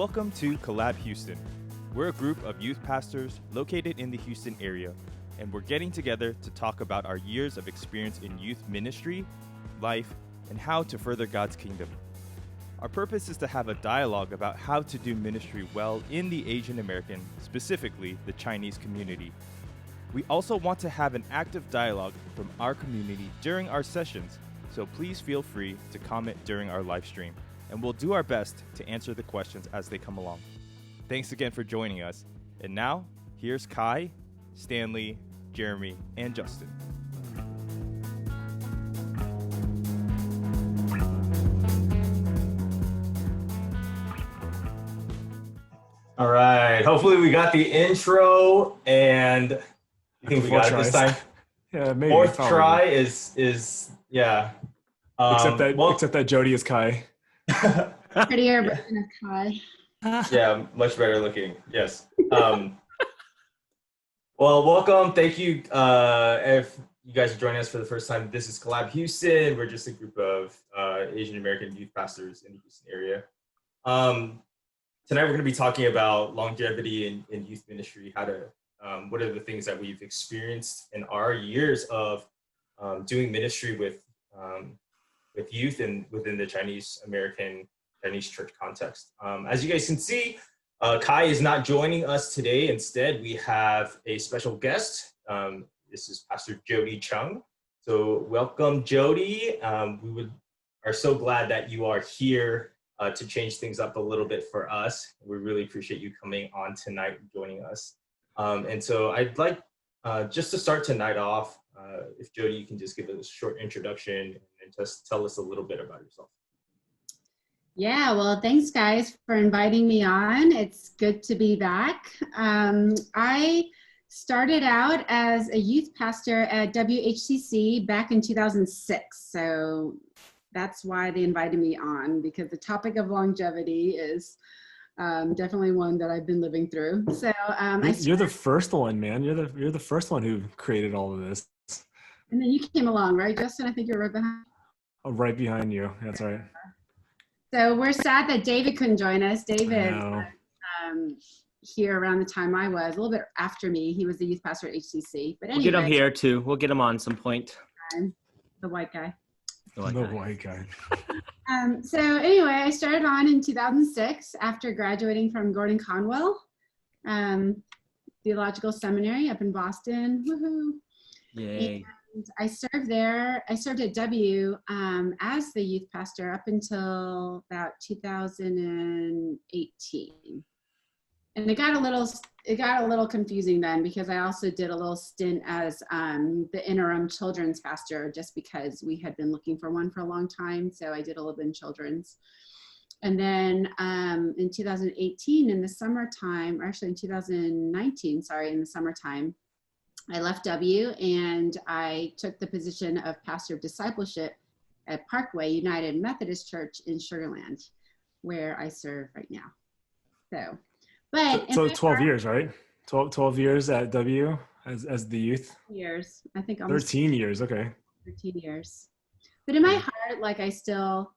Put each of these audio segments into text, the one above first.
Welcome to Collab Houston. We're a group of youth pastors located in the Houston area, and we're getting together to talk about our years of experience in youth ministry, life, and how to further God's kingdom. Our purpose is to have a dialogue about how to do ministry well in the Asian American, specifically the Chinese community. We also want to have an active dialogue from our community during our sessions, so please feel free to comment during our live stream, and we'll do our best to answer the questions as they come along. Thanks again for joining us. And now, here's Kai, Stanley, Jeremy, and Justin. All right. Hopefully we got the intro, and I think we got it this time. Yeah, maybe. Fourth probably. try is yeah. Except that Jody is Kai. Prettier version of Kai. Yeah, much better looking. Yes. Well, welcome. Thank you. If you guys are joining us for the first time, this is Collab Houston. We're just a group of Asian American youth pastors in the Houston area. Tonight we're going to be talking about longevity in youth ministry. What are the things that we've experienced in our years of doing ministry with youth and within the Chinese church context. As you guys can see, Kai is not joining us today. Instead, we have a special guest. This is Pastor Jody Chung. So welcome, Jody. We are so glad that you are here to change things up a little bit for us. We really appreciate you coming on tonight and joining us. And so I'd like just to start tonight off, if Jody, you can just give us a short introduction and just tell us a little bit about yourself. Yeah, well, thanks guys for inviting me on. It's good to be back. I started out as a youth pastor at WHCC back in 2006. So that's why they invited me on, because the topic of longevity is definitely one that I've been living through. So you're the first one, man. You're the first one who created all of this. And then you came along, right, Justin? I think you're right behind. Oh, right behind you. That's right. So we're sad that David couldn't join us. David was here around the time I was, a little bit after me. He was the youth pastor at HCC. But anyway, we'll get him here too. We'll get him on some point. The white guy. The white guy. So anyway, I started on in 2006 after graduating from Gordon Conwell Theological Seminary up in Boston. Woohoo! Yay. And I served there. I served at W as the youth pastor up until about 2018. And it got a little confusing then, because I also did a little stint as the interim children's pastor, just because we had been looking for one for a long time. So I did a little bit in children's. And then in 2018, in the summertime, or actually in 2019, in the summertime, I left W and I took the position of pastor of discipleship at Parkway United Methodist Church in Sugar Land, where I serve right now. So 12 years, right? 12 years at W as the youth? Years. I think almost 13 years, okay. 13 years. But in my heart, like I still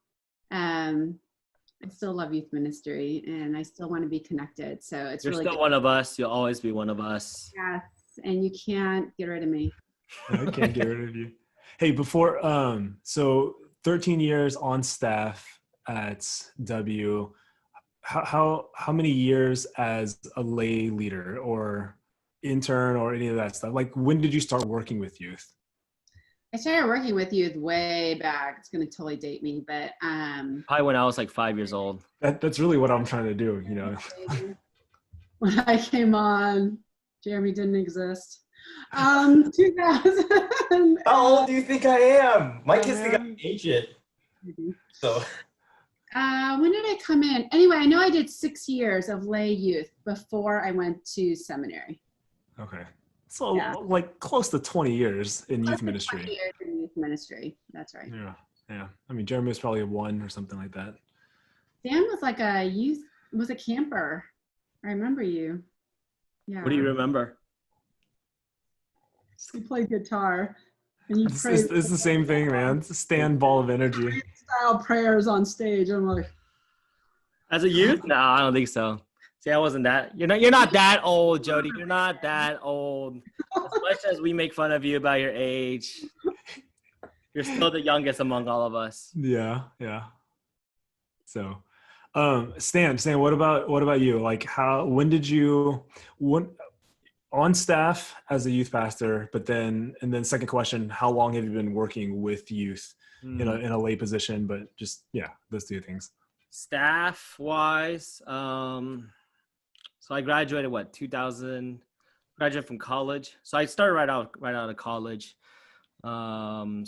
love youth ministry, and I still want to be connected. So it's You're really still good. one of us. You'll always be one of us. Yes, and you can't get rid of me. I can't get rid of you. Hey, before, so 13 years on staff at W, how many years as a lay leader or intern or any of that stuff? Like, when did you start working with youth? I started working with youth way back. It's going to totally date me, but Probably when I was like 5 years old. That's really what I'm trying to do, you know. When I came on, Jeremy didn't exist. 2000. How old do you think I am? My kids think I'm ancient. So. When did I come in? Anyway, I know I did 6 years of lay youth before I went to seminary. Okay. So Yeah. like close to 20 years in Close youth to ministry. 20 years in youth ministry. That's right. Yeah. I mean, Jeremy was probably a 1 or something like that. Dan was like a camper. I remember you. Yeah. What do you remember? He played guitar. And you It's prayed the same thing, man. It's a stand ball of energy. style prayers on stage. I'm like, As a youth? No, I don't think so. See, I wasn't that. You're not that old, Jody. You're not that old. As much as we make fun of you about your age, you're still the youngest among all of us. Yeah. So, Stan, what about you? Like when did you, on staff as a youth pastor, but then second question, how long have you been working with youth in a lay position, but just, those two things. Staff wise, so I graduated 2000, graduated from college. So I started right out of college. So I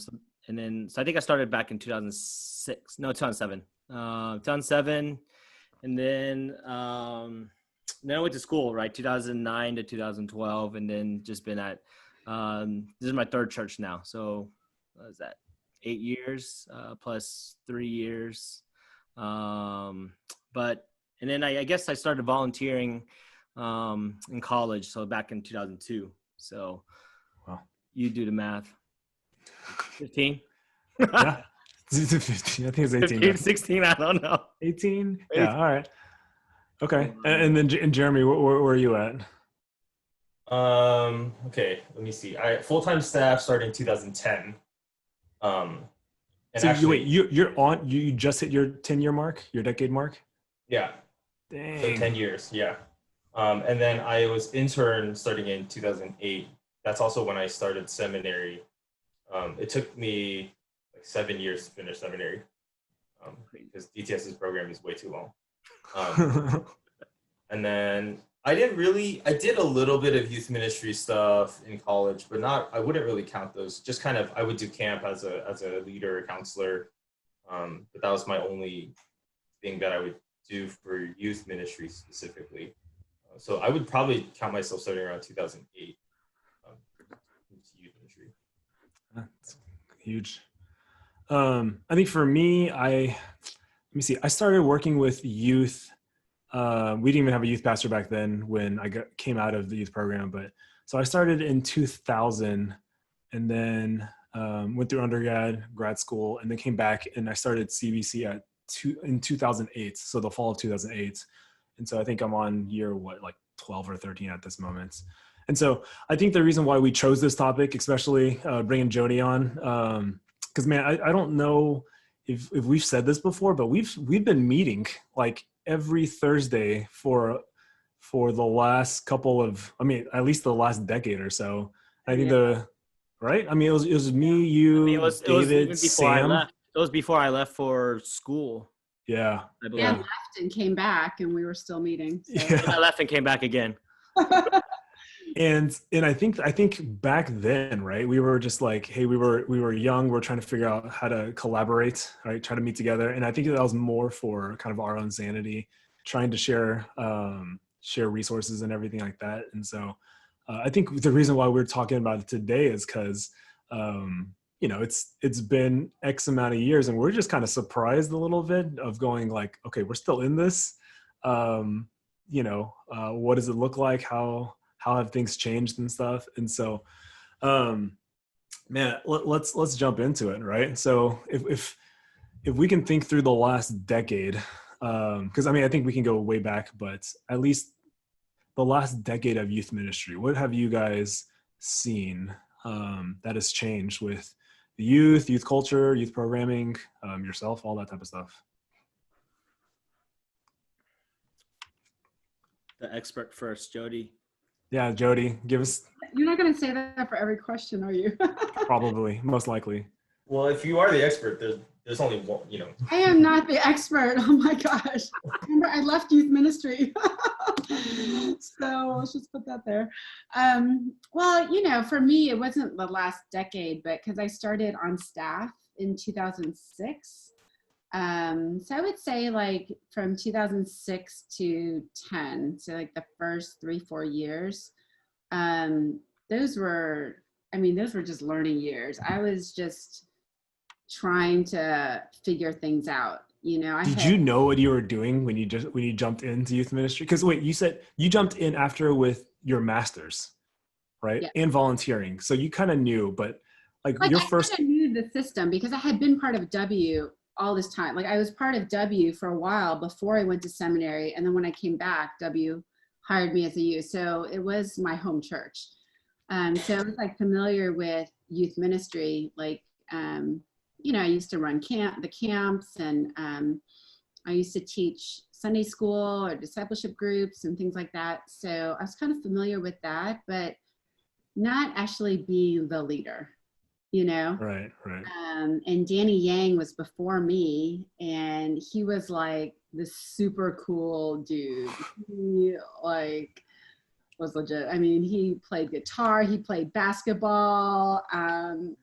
think I started back in 2007. 2007, and then I went to school, right? 2009 to 2012, and then just been at, this is my third church now. So what is that? 8 years, plus 3 years. And then I guess I started volunteering in college, so back in 2002. So wow. You do the math. 15? Yeah. 15. I think it's 18. 15, 16, I don't know. 18? Yeah, all right. Okay. And then Jeremy, where are you at? Okay, let me see. I full-time staff started in 2010. So you just hit your 10-year mark, your decade mark? Yeah. Dang. So 10 years, yeah. And then I was intern starting in 2008. That's also when I started seminary. It took me like 7 years to finish seminary because DTS's program is way too long. And then I did a little bit of youth ministry stuff in college, but I wouldn't really count those. Just kind of, I would do camp as a leader, a counselor. But that was my only thing that I would do for youth ministry specifically. So I would probably count myself starting around 2008 youth ministry. That's huge. I think for me, I started working with youth. We didn't even have a youth pastor back then when I came out of the youth program, but so I started in 2000 and then went through grad school, and then came back and I started CBC in 2008. So the fall of 2008. And so I think I'm on year, 12 or 13 at this moment. And so I think the reason why we chose this topic, especially bringing Jody on, because man, I don't know if we've said this before, but we've been meeting like every Thursday for the last couple of, at least the last decade or so. I think right? It was me, you, David, Sam. It was before I left for school. Yeah. Yeah, left and came back, and we were still meeting. So. Yeah. I left and came back again. And I think back then, right, we were just like, hey, we were young, we're trying to figure out how to collaborate, right, try to meet together. And I think that was more for kind of our own sanity, trying to share resources and everything like that. And so I think the reason why we're talking about it today is because it's been X amount of years, and we're just kind of surprised a little bit of going like, okay, we're still in this. What does it look like? How have things changed and stuff? And so, man, let's jump into it, right? So if we can think through the last decade, because I think we can go way back, but at least the last decade of youth ministry, what have you guys seen that has changed with the youth culture, youth programming, yourself, all that type of stuff? The expert first, Jody. Yeah, Jody, give us. You're not going to say that for every question, are you? Probably, most likely. Well, if you are the expert, there's only one, I am not the expert. Oh my gosh. Remember, I left youth ministry. So let's just put that there. Well, for me, it wasn't the last decade, but because I started on staff in 2006. So I would say like from 2006 to 10, so like the first 3-4 years, those were just learning years. I was just trying to figure things out. Did you know what you were doing when you jumped into youth ministry? Because wait, you said you jumped in after with your master's, right? Yeah. And volunteering. So you kind of knew, but like your first. I kind of knew the system because I had been part of W all this time. Like I was part of W for a while before I went to seminary. And then when I came back, W hired me as a youth. So it was my home church. So I was like familiar with youth ministry. Like, you know, I used to run the camps, and I used to teach Sunday school or discipleship groups and things like that. So I was kind of familiar with that, but not actually being the leader, you know? Right. And Danny Yang was before me, and he was like this super cool dude. He like was legit. I mean, he played guitar, he played basketball.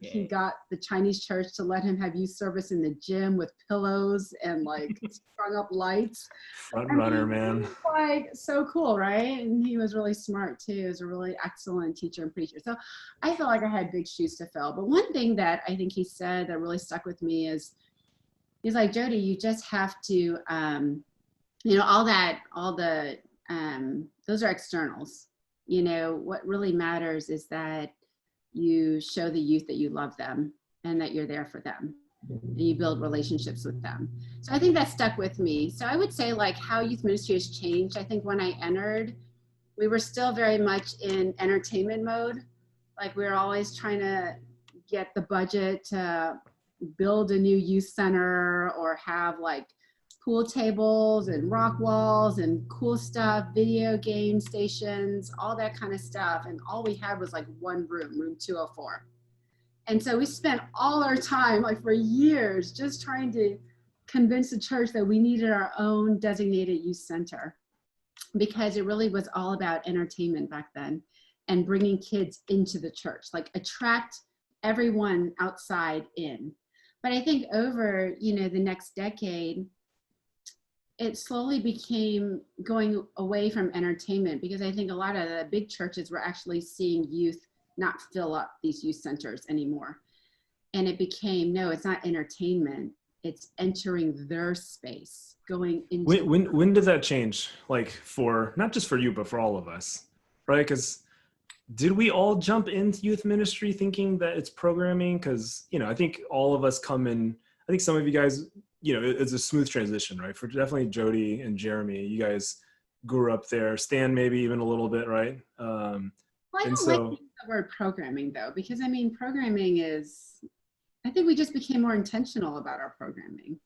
He got the Chinese church to let him have youth service in the gym with pillows and like strung up lights. Front runner, man. Like so cool, right? And he was really smart too. He was a really excellent teacher and preacher. So I feel like I had big shoes to fill. But one thing that I think he said that really stuck with me is, he's like, Jody, you just have to, you know, those are externals. You know, what really matters is that you show the youth that you love them and that you're there for them, and you build relationships with them. So I think that stuck with me. So I would say like how youth ministry has changed. I think when I entered, we were still very much in entertainment mode. Like we were always trying to get the budget to build a new youth center or have like pool tables and rock walls and cool stuff, video game stations, all that kind of stuff. And all we had was like one room 204. And so we spent all our time, like for years, just trying to convince the church that we needed our own designated youth center, because it really was all about entertainment back then and bringing kids into the church, like attract everyone outside in. But I think over, you know, the next decade, it slowly became going away from entertainment, because I think a lot of the big churches were actually seeing youth not fill up these youth centers anymore. And it became, no, it's not entertainment, it's entering their space, going into. When did that change? Like for, not just for you, but for all of us, right? Because did we all jump into youth ministry thinking that it's programming? Because, you know, I think all of us come in, I think some of you guys, you know, it's a smooth transition, right? For definitely Jody and Jeremy, you guys grew up there. Stan, maybe even a little bit, right? Well, I don't like the word programming though, because I mean, programming is, I think we just became more intentional about our programming.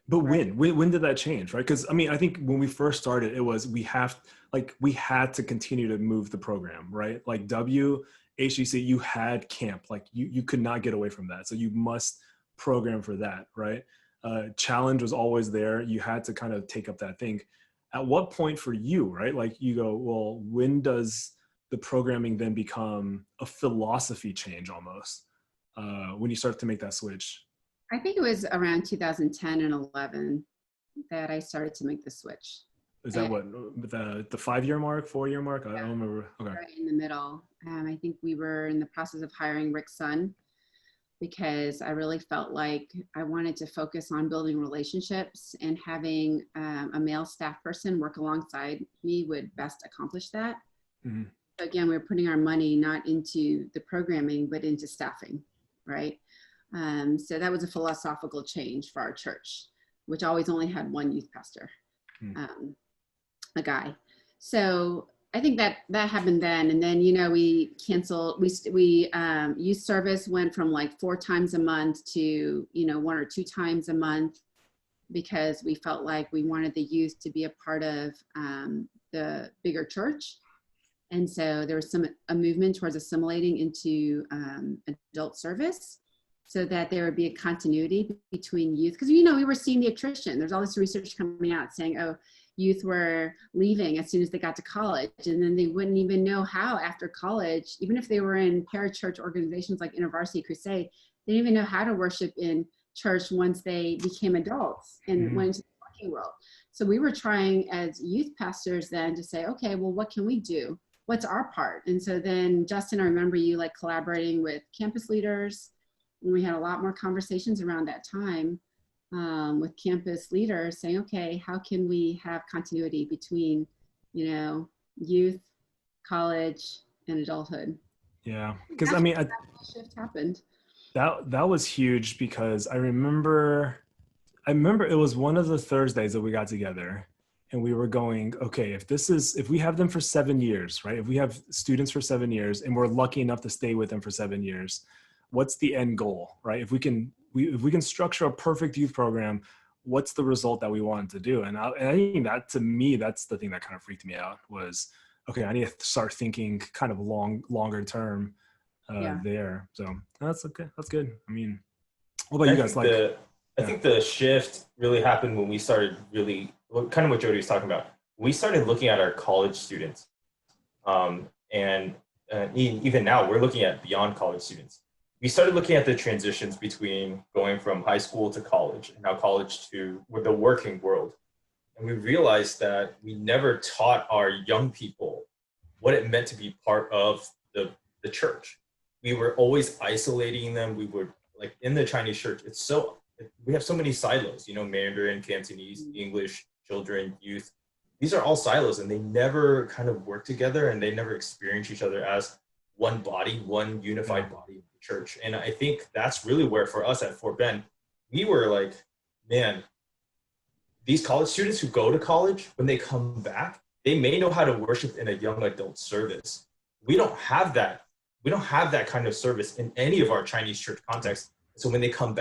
But when did that change, right? Because I mean, I think when we first started, it was we had to continue to move the program, right? Like HGC, you had camp, like you could not get away from that, so you must program for that, right? Challenge was always there. You had to kind of take up that thing. At what point for you, right? Like you go, well, when does the programming then become a philosophy change almost? When you start to make that switch? I think it was around 2010 and 11 that I started to make the switch. Is that what, the 5-year mark, 4-year mark? I don't remember. Okay. Right in the middle. I think we were in the process of hiring Rick Sun, because I really felt like I wanted to focus on building relationships, and having a male staff person work alongside me would best accomplish that. Mm-hmm. So again, we were putting our money not into the programming, but into staffing, right? So that was a philosophical change for our church, which always only had one youth pastor, a guy. So I think that happened then. And then, you know, we canceled, youth service went from like 4 times a month to, you know, 1 or 2 times a month, because we felt like we wanted the youth to be a part of the bigger church. And so there was a movement towards assimilating into adult service, so that there would be a continuity between youth. Because, you know, we were seeing the attrition. There's all this research coming out saying, oh, youth were leaving as soon as they got to college, and then they wouldn't even know how after college, even if they were in parachurch organizations like InterVarsity Crusade, they didn't even know how to worship in church once they became adults and went into the working world. So we were trying as youth pastors then to say, okay, well, what can we do? What's our part? And so then, Justin, I remember you like collaborating with campus leaders, and we had a lot more conversations around that time with campus leaders saying, okay, how can we have continuity between, you know, youth, college, and adulthood? Yeah, because I mean, that shift happened. That was huge, because I remember I remember it was one of the Thursdays that we got together and we were going, okay, if we have them for 7 years, right? If we have students for 7 years and we're lucky enough to stay with them for 7 years, what's the end goal, right? If we can structure a perfect youth program, what's the result that we wanted to do? And I think that, to me, that's the thing that kind of freaked me out was, okay, I need to start thinking kind of longer term there. So that's okay. That's good. I mean, what about you guys? I think the shift really happened when we started kind of what Jody was talking about. We started looking at our college students. And even now we're looking at beyond college students. We started looking at the transitions between going from high school to college and now college to the working world. And we realized that we never taught our young people what it meant to be part of the church. We were always isolating them. We were like in the Chinese church. We have so many silos, Mandarin, Cantonese, English, children, youth. These are all silos and they never kind of work together and they never experience each other as one body, one unified body of the church. And I think that's really where for us at Fort Bend, we were like, man, these college students who go to college, when they come back, they may know how to worship in a young adult service. We don't have that. We don't have that kind of service in any of our Chinese church contexts. So when they come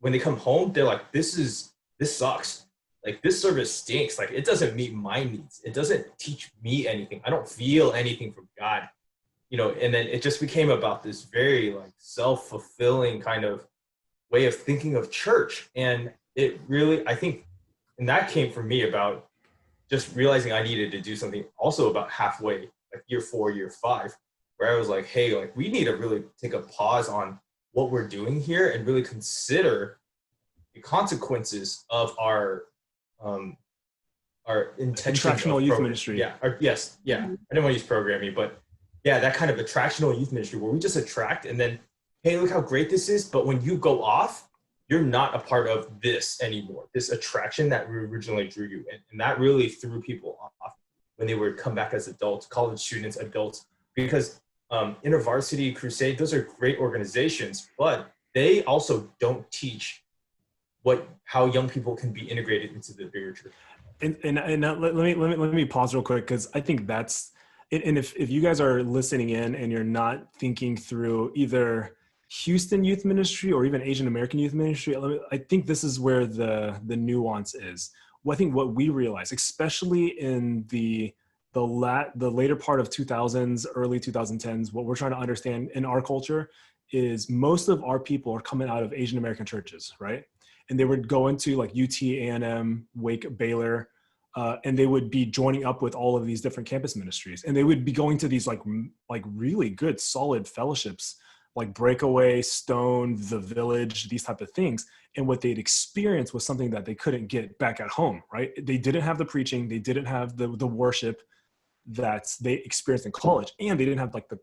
when they come home, they're like, this sucks. Like this service stinks. Like it doesn't meet my needs. It doesn't teach me anything. I don't feel anything from God, and then it just became about this very like self-fulfilling kind of way of thinking of church. And it really, I think, and that came from me about just realizing I needed to do something also about halfway, like year 4, year 5, where I was like, hey, like we need to really take a pause on what we're doing here and really consider the consequences of our intention. Attractional youth ministry. Yeah. I didn't want to use programming, but yeah, that kind of attractional youth ministry where we just attract and then, hey, look how great this is. But when you go off, you're not a part of this anymore. This attraction that originally drew you. And that really threw people off when they would come back as adults, college students, adults, because InterVarsity, Crusade, those are great organizations, but they also don't teach how young people can be integrated into the bigger church. And let me pause real quick because I think that's it. And if you guys are listening in and you're not thinking through either Houston Youth Ministry or even Asian American Youth Ministry, I think this is where the nuance is. Well, I think what we realize, especially in the later part of 2000s, early 2010s, what we're trying to understand in our culture is most of our people are coming out of Asian American churches, right? And they would go into like UT, A&M, Wake, Baylor, and they would be joining up with all of these different campus ministries. And they would be going to these like really good, solid fellowships, like Breakaway, Stone, The Village, these type of things. And what they'd experienced was something that they couldn't get back at home, right? They didn't have the preaching, they didn't have the worship that they experienced in college, and they didn't have like the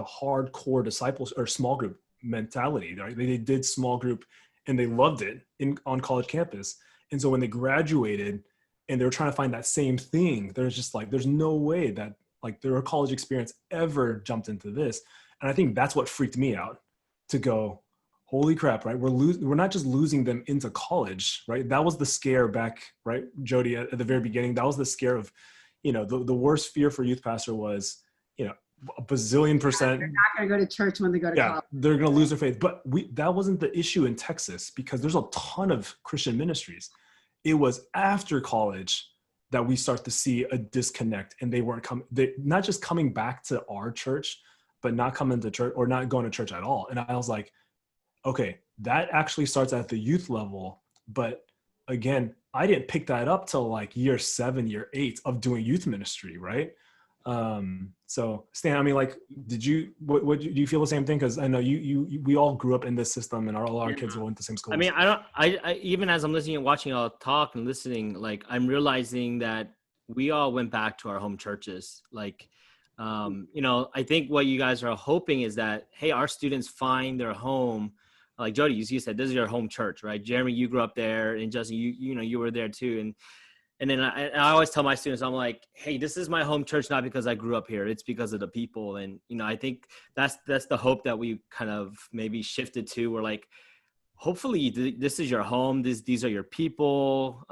hardcore disciples or small group mentality, right? They did small group and they loved it on college campus. And so when they graduated and they were trying to find that same thing, there's just like, there's no way that like their college experience ever jumped into this. And I think that's what freaked me out to go, holy crap, right? We're not just losing them into college, right? That was the scare back, right, Jody, at the very beginning. That was the scare of, the worst fear for youth pastor was, a bazillion %. They're not going to go to church when they go to college. They're going to lose their faith. But that wasn't the issue in Texas because there's a ton of Christian ministries. It was after college that we start to see a disconnect, and they not just coming back to our church, but not coming to church or not going to church at all. And I was like, okay, that actually starts at the youth level. But again, I didn't pick that up till like year 7, year 8 of doing youth ministry, right? So Stan, I mean, like, do you feel the same thing? Because I know we all grew up in this system, and all our kids went to the same school. I mean, I even as I'm listening and watching y'all talk and listening, like I'm realizing that we all went back to our home churches. Like, I think what you guys are hoping is that, hey, our students find their home. Like Jody, you said, this is your home church, right? Jeremy, you grew up there, and Justin, you were there too. And then I always tell my students, I'm like, hey, this is my home church, not because I grew up here. It's because of the people. And, I think that's the hope that we kind of maybe shifted to. We're like, hopefully this is your home. These are your people.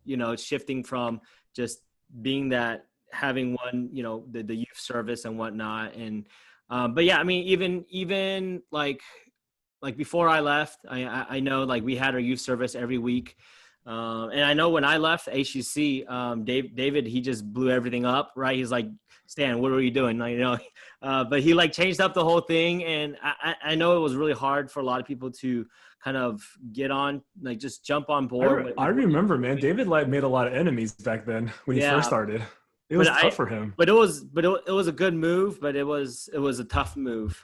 You know, shifting from just being that, having one, you know, the youth service and whatnot. And, but yeah, I mean, even like before I left, I know like we had our youth service every week. And I know when I left HCC, David, he just blew everything up, right? He's like, Stan, what are you doing? Like, you know, but he like changed up the whole thing. And I know it was really hard for a lot of people to kind of get on, like just jump on board. I remember, man, David like made a lot of enemies back then when he first started. It was tough for him. But it was a good move, but it was a tough move.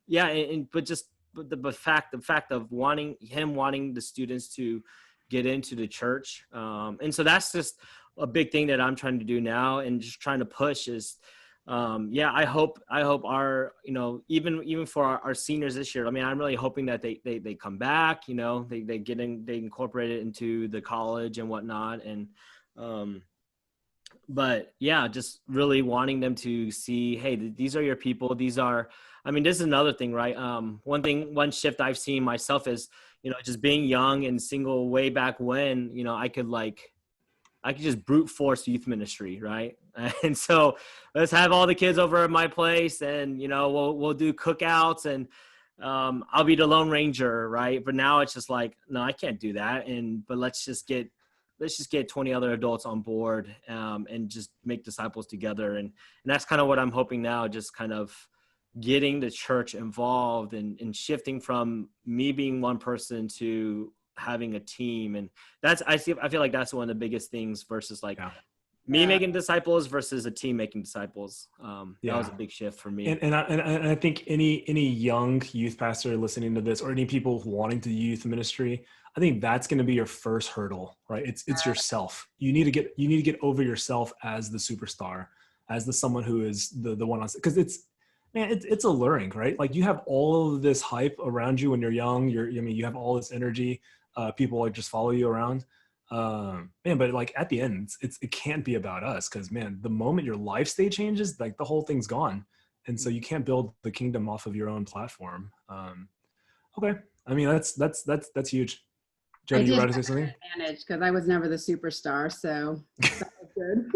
Yeah. But the fact of wanting the students to get into the church. And so that's just a big thing that I'm trying to do now, and just trying to push is, I hope our, you know, even for our seniors this year, I mean, I'm really hoping that they come back, you know, they incorporate it into the college and whatnot. And, but yeah, just really wanting them to see, hey, these are your people. I mean, this is another thing, right? One shift I've seen myself is, you know, just being young and single way back when, you know, I could just brute force youth ministry, right? And so let's have all the kids over at my place, and, you know, we'll do cookouts, and I'll be the Lone Ranger, right? But now it's just like, no, I can't do that. But let's just get 20 other adults on board, and just make disciples together. And that's kind of what I'm hoping now, just kind of getting the church involved and shifting from me being one person to having a team. And I feel like that's one of the biggest things versus me making disciples versus a team making disciples. That was a big shift for me. And I think any young youth pastor listening to this, or any people wanting to do youth ministry, I think that's going to be your first hurdle, right? It's yourself. You need to get over yourself as the superstar, as the someone who is the one on, because it's alluring, right? Like, you have all of this hype around you when you're young. You have all this energy. People like just follow you around. But like at the end, it can't be about us, because man, the moment your life state changes, like the whole thing's gone. And so you can't build the kingdom off of your own platform. Okay. I mean, that's huge. Jenny, you ready to say something? Advantage, because I was never the superstar, so that was good.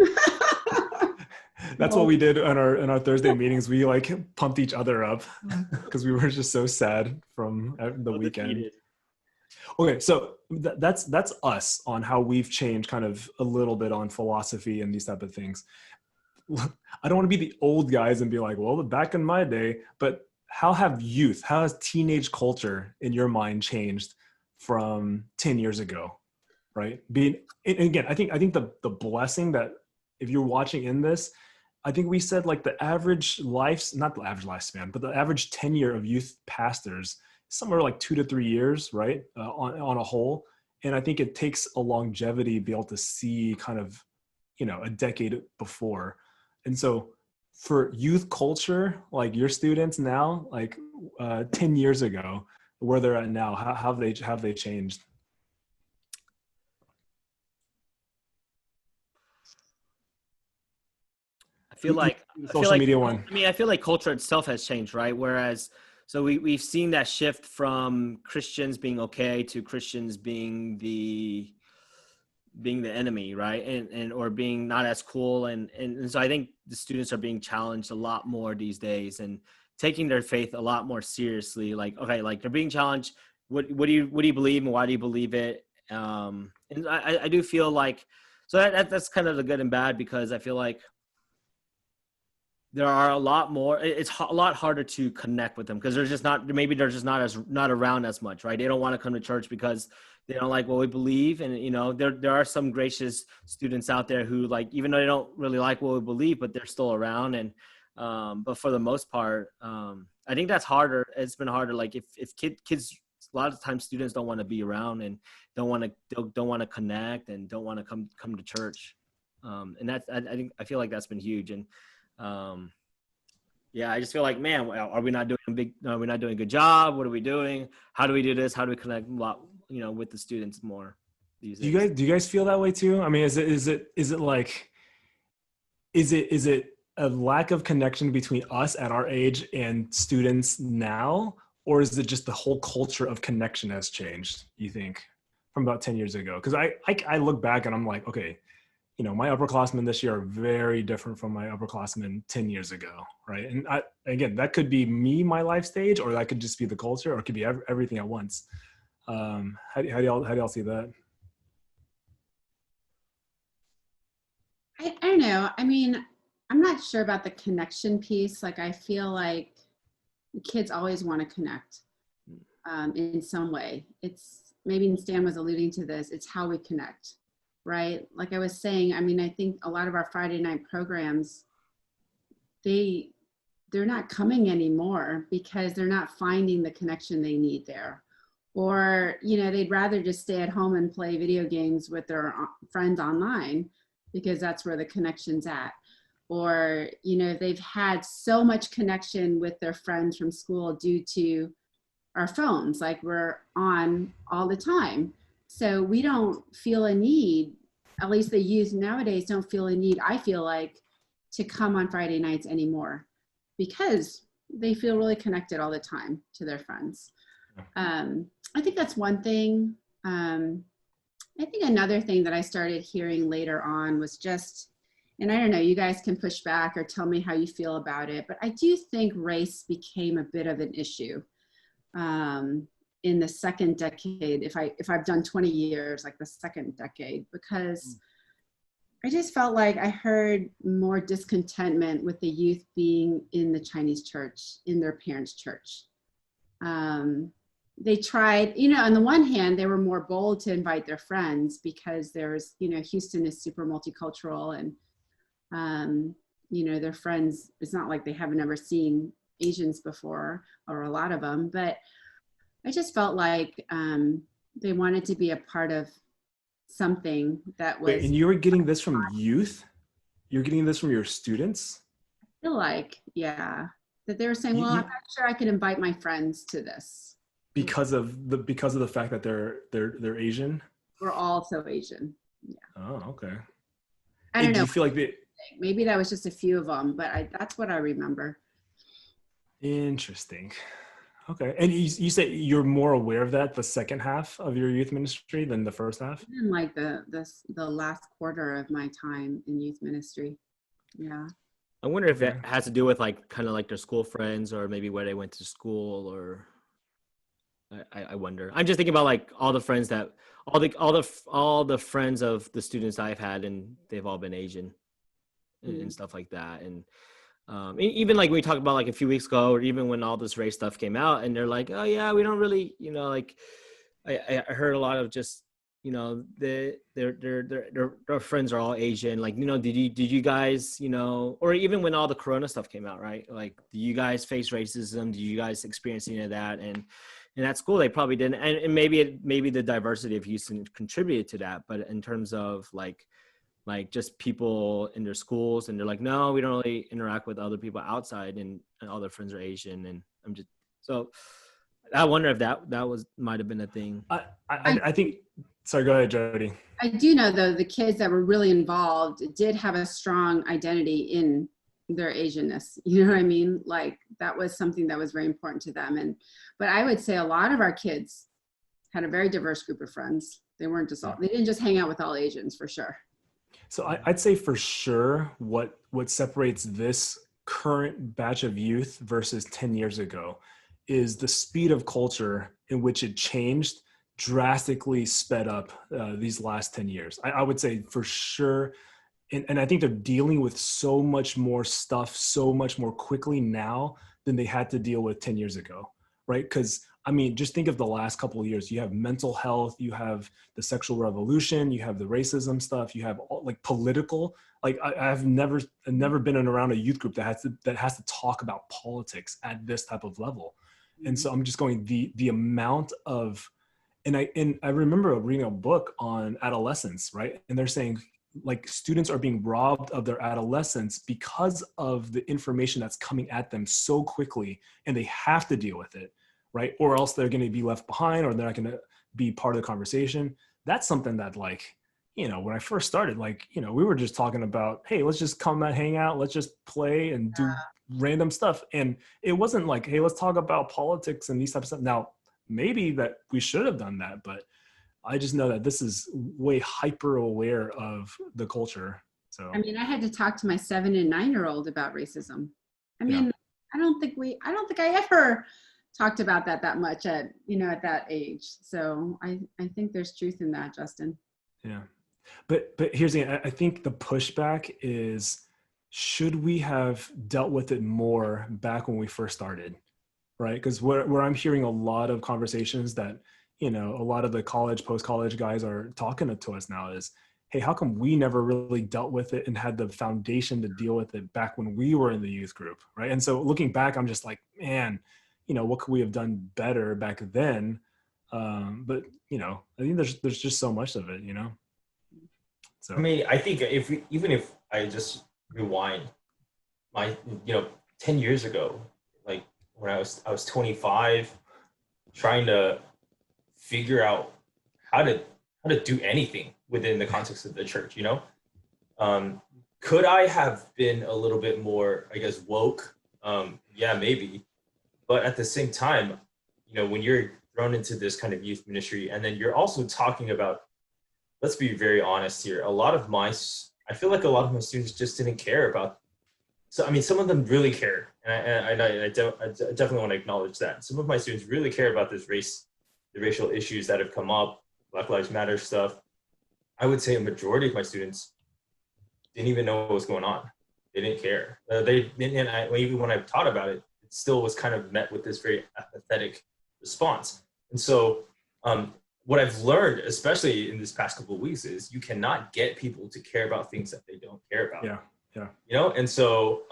That's what we did in our Thursday meetings. We like pumped each other up because we were just so sad from the weekend. Defeated. Okay, so that's us on how we've changed kind of a little bit on philosophy and these type of things. I don't want to be the old guys and be like, well, back in my day, but how has teenage culture in your mind changed from 10 years ago, right? And again, I think the blessing that, if you're watching in this, I think we said like the average not the average lifespan, but the average tenure of youth pastors, somewhere like 2 to 3 years, right? On a whole. And I think it takes a longevity to be able to see kind of, you know, a decade before. And so for youth culture, like your students now, like 10 years ago, where they're at now, how have they changed? I feel like media one. I mean, I feel like culture itself has changed, right? Whereas, so we've seen that shift from Christians being okay to Christians being the enemy, right? And or being not as cool. And so I think the students are being challenged a lot more these days, and taking their faith a lot more seriously. Like, okay, like they're being challenged. What do you believe, and why do you believe it? And I do feel like, so that's kind of the good and bad, because I feel like there are a lot more, it's a lot harder to connect with them, because they're just not around as much, right? They don't want to come to church because they don't like what we believe. And, you know, there are some gracious students out there who, like, even though they don't really like what we believe, but they're still around. And, but for the most part, I think that's harder. It's been harder. Like if kids, a lot of times students don't want to be around and don't want to connect and don't want to come to church. And that's, I feel like that's been huge. And, yeah, I just feel like, man, are we not doing a good job? What are we doing? How do we do this? How do we connect with the students more these days? Do you guys feel that way too? I mean, is it a lack of connection between us at our age and students now, or is it just the whole culture of connection has changed, you think, from about 10 years ago? Because I look back and I'm like, okay, you know, my upperclassmen this year are very different from my upperclassmen 10 years ago, right? And again, that could be me, my life stage, or that could just be the culture, or it could be everything at once. How do y'all see that? I don't know. I mean, I'm not sure about the connection piece. Like, I feel like the kids always want to connect in some way. It's maybe Stan was alluding to this. It's how we connect, right? Like I was saying, I mean, I think a lot of our Friday night programs, they're not coming anymore because they're not finding the connection they need there. Or, you know, they'd rather just stay at home and play video games with their friends online because that's where the connection's at. Or, you know, they've had so much connection with their friends from school due to our phones, like we're on all the time. So we don't feel a need, at least the youth nowadays don't feel a need, I feel like, to come on Friday nights anymore because they feel really connected all the time to their friends. I think that's one thing. I think another thing that I started hearing later on was just, and I don't know, you guys can push back or tell me how you feel about it, but I do think race became a bit of an issue in the second decade, if I've done 20 years, like the second decade, because I just felt like I heard more discontentment with the youth being in the Chinese church, in their parents' church. They tried, you know, on the one hand, they were more bold to invite their friends because there's, you know, Houston is super multicultural and, you know, their friends, it's not like they haven't ever seen Asians before or a lot of them, but I just felt like they wanted to be a part of something that was. Wait, and you were getting this from youth? You're getting this from your students? I feel like, yeah, that they were saying, well, I'm not sure I could invite my friends to this. Because of the fact that they're Asian? We're all so Asian. Yeah. Oh, okay. I don't know. Do you feel like maybe that was just a few of them, but that's what I remember. Interesting. Okay. And you say you're more aware of that the second half of your youth ministry than the first half? In like the last quarter of my time in youth ministry. Yeah. I wonder if it has to do with like kind of like their school friends or maybe where they went to school, or I wonder. I'm just thinking about like all the friends that all the friends of the students I've had, and they've all been Asian and stuff like that. And even like we talked about like a few weeks ago, or even when all this race stuff came out, and they're like, oh yeah, we don't really, you know, like I heard a lot of just, you know, their friends are all Asian. Like, you know, did you guys, you know, or even when all the Corona stuff came out, right? Like, do you guys face racism? Do you guys experience any of that? And at school, they probably didn't. And maybe the diversity of Houston contributed to that. But in terms of like just people in their schools, and they're like, no, we don't really interact with other people outside, and all their friends are Asian. And I'm just, so I wonder if that might have been a thing. I think, sorry, go ahead, Jody. I do know though, the kids that were really involved did have a strong identity in their Asianness. You know what I mean? Like that was something that was very important to them. But I would say a lot of our kids had a very diverse group of friends. They weren't just all, they didn't just hang out with all Asians, for sure. So I'd say for sure what separates this current batch of youth versus 10 years ago is the speed of culture in which it changed drastically sped up these last 10 years. I would say for sure. And I think they're dealing with so much more stuff so much more quickly now than they had to deal with 10 years ago, right? Because, I mean, just think of the last couple of years. You have mental health, you have the sexual revolution, you have the racism stuff, you have all, like political, like I've never been around a youth group that has to talk about politics at this type of level. And so I'm just going, the amount of, and I remember reading a book on adolescence, right? And they're saying, like, students are being robbed of their adolescence because of the information that's coming at them so quickly, and they have to deal with it, right? Or else they're going to be left behind, or they're not going to be part of the conversation. That's something that, like, when I first started, like, we were just talking about, hey, let's just come and hang out. Let's just play and do random stuff. And it wasn't like, hey, let's talk about politics and these types of stuff. Now, maybe that we should have done that, but I just know that this is way hyper aware of the culture. So, I mean, I had to talk to my 7 and 9-year-old about racism. I mean, I don't think I ever talked about that much at that age. So I think there's truth in that, Justin. Yeah. But here's the, I think the pushback is, should we have dealt with it more back when we first started, right? Because where I'm hearing a lot of conversations that, a lot of the post-college guys are talking to us now is, hey, how come we never really dealt with it and had the foundation to deal with it back when we were in the youth group, right? And so looking back, I'm just like, man, what could we have done better back then? But, I think there's just so much of it, So I mean, I think even if I just rewind my 10 years ago, like when I was 25, trying to figure out how to do anything within the context of the church, could I have been a little bit more, I guess, woke? Yeah, maybe. But at the same time, when you're thrown into this kind of youth ministry, and then you're also talking about, let's be very honest here, I feel like a lot of my students just didn't care about. So, I mean, some of them really care. And I definitely want to acknowledge that. Some of my students really care about the racial issues that have come up, Black Lives Matter stuff. I would say a majority of my students didn't even know what was going on. They didn't care. Even when I taught about it, it still was kind of met with this very apathetic response. And so what I've learned, especially in this past couple of weeks, is you cannot get people to care about things that they don't care about. Yeah. And so,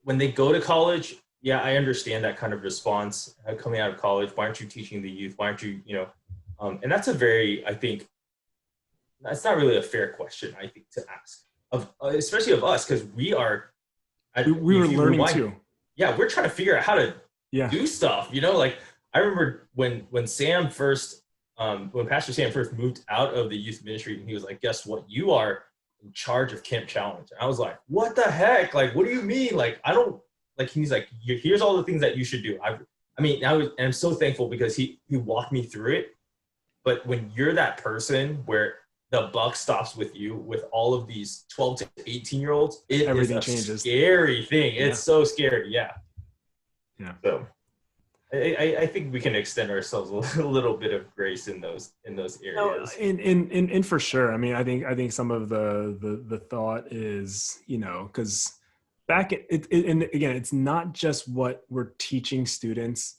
when they go to college, I understand that kind of response coming out of college. Why aren't you teaching the youth? Why aren't you, and that's I think, that's not really a fair question, I think, to ask, especially of us, because we are. We were learning too. Yeah, we're trying to figure out how to do stuff, like I remember when Sam first, when Pastor Sam first moved out of the youth ministry, and he was like, guess what? You are in charge of Camp Challenge. And I was like, what the heck? Like, what do you mean? Like, I don't, like, he's like, here's all the things that you should do. And I'm so thankful because he walked me through it. But when you're that person where the buck stops with you, with all of these 12 to 18-year-olds, everything changes. Scary thing. It's so scary. Yeah. So I think we can extend ourselves a little bit of grace in those areas. And for sure. I mean, I think some of the thought is, because back and again, it's not just what we're teaching students,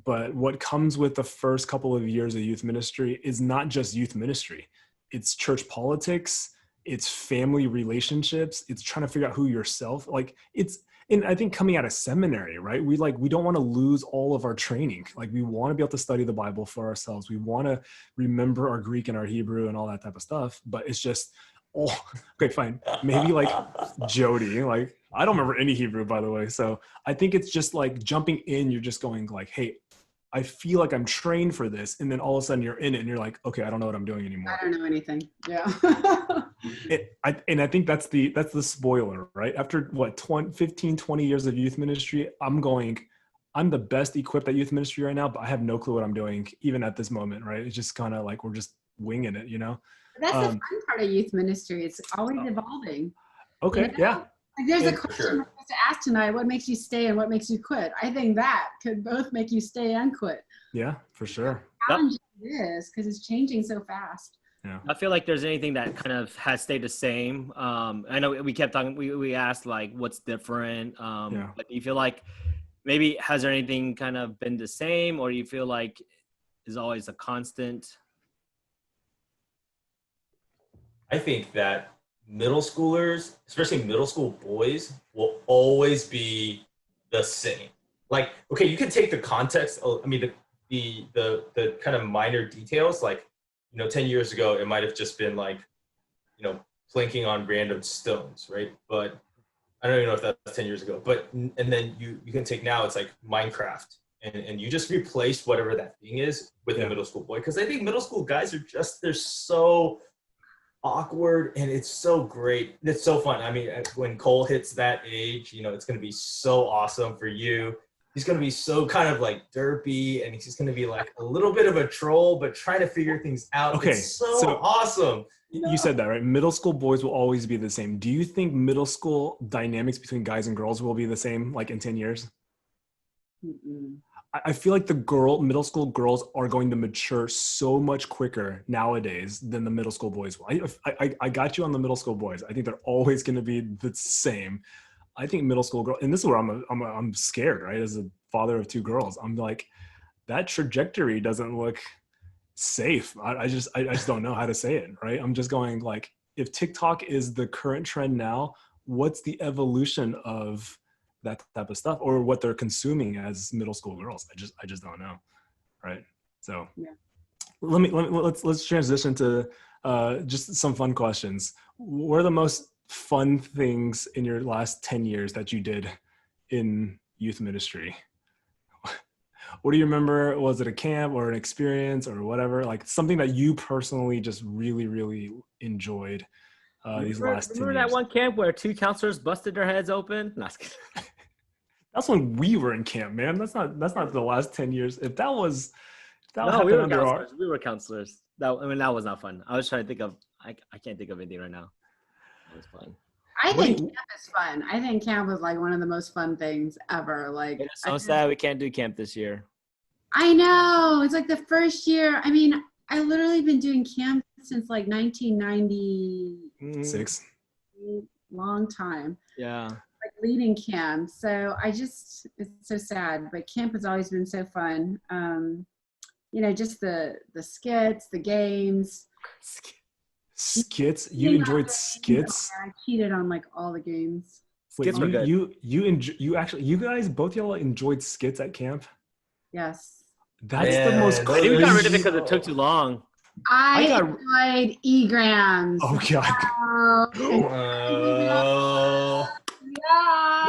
but what comes with the first couple of years of youth ministry is not just youth ministry. It's church politics, it's family relationships, it's trying to figure out who yourself, like and I think coming out of seminary, right? We don't want to lose all of our training. Like, we want to be able to study the Bible for ourselves. We want to remember our Greek and our Hebrew and all that type of stuff, but it's just, okay, fine. Maybe like Jody, like, I don't remember any Hebrew, by the way. So I think it's just like jumping in, you're just going like, hey, I feel like I'm trained for this. And then all of a sudden you're in it and you're like, okay, I don't know what I'm doing anymore. I don't know anything. Yeah. And I think that's the spoiler, right? After 15, 20 years of youth ministry, I'm the best equipped at youth ministry right now, but I have no clue what I'm doing even at this moment, right? It's just kind of like, we're just winging it, That's the fun part of youth ministry. It's always evolving. Okay. Yeah. Like, there's a question we're supposed to ask tonight: what makes you stay and what makes you quit? I think that could both make you stay and quit. Yeah, for sure. Challenging it is because it's changing so fast. Yeah. I feel like there's anything that kind of has stayed the same. I know we kept talking. We asked like, what's different? But do you feel like maybe has there anything kind of been the same, or do you feel like is always a constant? I think that middle schoolers, especially middle school boys, will always be the same. Like, okay, you can take the context. I mean, the kind of minor details. Like, 10 years ago, it might have just been like, planking on random stones, right? But I don't even know if that's 10 years ago. But and then you can take now. It's like Minecraft, and you just replace whatever that thing is with Yeah. a middle school boy. Because I think middle school guys are just, they're so awkward and it's so great. It's so fun. I mean, when Cole hits that age, you know, it's going to be so awesome for you. He's going to be so kind of like derpy, and he's just going to be like a little bit of a troll, but trying to figure things out. Okay, It's so so- awesome. You said that, right? Middle school boys will always be the same. Do you think middle school dynamics between guys and girls will be the same like in 10 years? Mm-mm. I feel like the middle school girls are going to mature so much quicker nowadays than the middle school boys will. I got you on the middle school boys. I think they're always going to be the same. I think middle school girl, and this is where I'm scared, right? As a father of two girls, I'm like, that trajectory doesn't look safe. I just don't know how to say it, right? I'm just going like, if TikTok is the current trend now, what's the evolution of that type of stuff, or what they're consuming as middle school girls? I just don't know, right? So Yeah. let's transition to just some fun questions. What are the most fun things in your last 10 years that you did in youth ministry? What do you remember? Was it a camp or an experience or whatever? Like something that you personally just really, really enjoyed these last 10 Remember years? that one camp where 2 counselors busted their heads open? No, I was kidding. That's when we were in camp, man. That's not the last 10 years. If that No, happened we were under our, counselors. We were counselors. That was not fun. I was trying to think of. I can't think of anything right now. It was fun. I What think do you- camp is fun. I think camp was like one of the most fun things ever. Like, It's so sad we can't do camp this year. I know, it's like the first year. I mean, I literally been doing camp since like 1990, 6. long time, Yeah. like leading camp. So it's so sad, but camp has always been so fun. You know, just the skits, the games. Skits? You enjoyed skits? I cheated on like all the games. Wait, Skits were good. you guys, both y'all enjoyed skits at camp? Yes. That's Man, the most those- I think we got rid of it crazy. because it took too long. I got- enjoyed egrams. Oh god. Oh.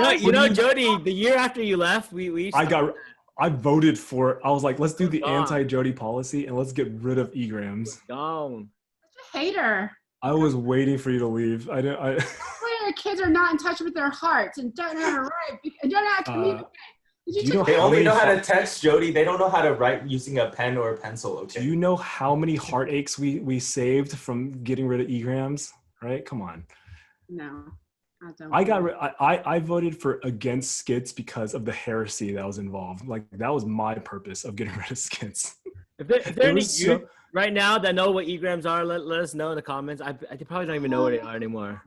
Yeah. You know, Jody, the year after you left, we I voted for, I was like, let's do the Gone. anti-Jody policy and let's get rid of egrams. gone. Hater. I was waiting for you to leave. I When your kids are not in touch with their hearts and don't know how to write and don't know how to communicate. Did do you know They how only many know how to text, Jody. They don't know how to write using a pen or a pencil. Do Okay. you know how many heartaches we saved from getting rid of egrams? Right? Come on. No, I don't. I voted for against skits because of the heresy that was involved. Like that was my purpose of getting rid of skits. If there It are any was so- youth right now that know what egrams are, let us know in the comments. I probably don't even know what they are anymore.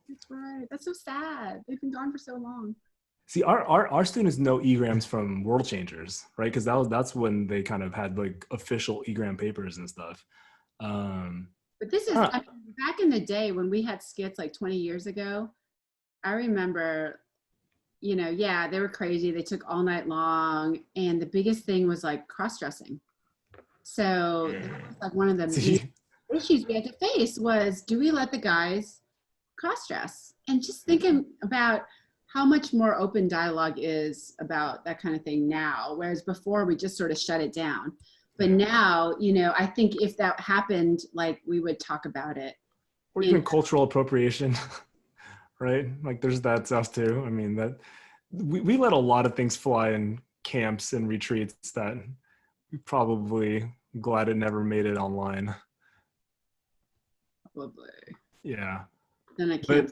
That's right. That's so sad. They've been gone for so long. See, our students know egrams from World Changers, right? Because that's when they kind of had like official egram papers and stuff. But this is Huh. I mean, back in the day when we had skits like 20 years ago. I remember, you know, yeah, they were crazy. They took all night long, and the biggest thing was like cross-dressing. So that was like one of the See, issues we had to face was, do we let the guys cross-dress? And just thinking about how much more open dialogue is about that kind of thing now, whereas before we just sort of shut it down. But now, you know, I think if that happened, like we would talk about it. or even cultural appropriation, right? Like there's that stuff too. I mean, that we let a lot of things fly in camps and retreats that we probably glad it never made it online. Probably. Yeah. Then I But can't.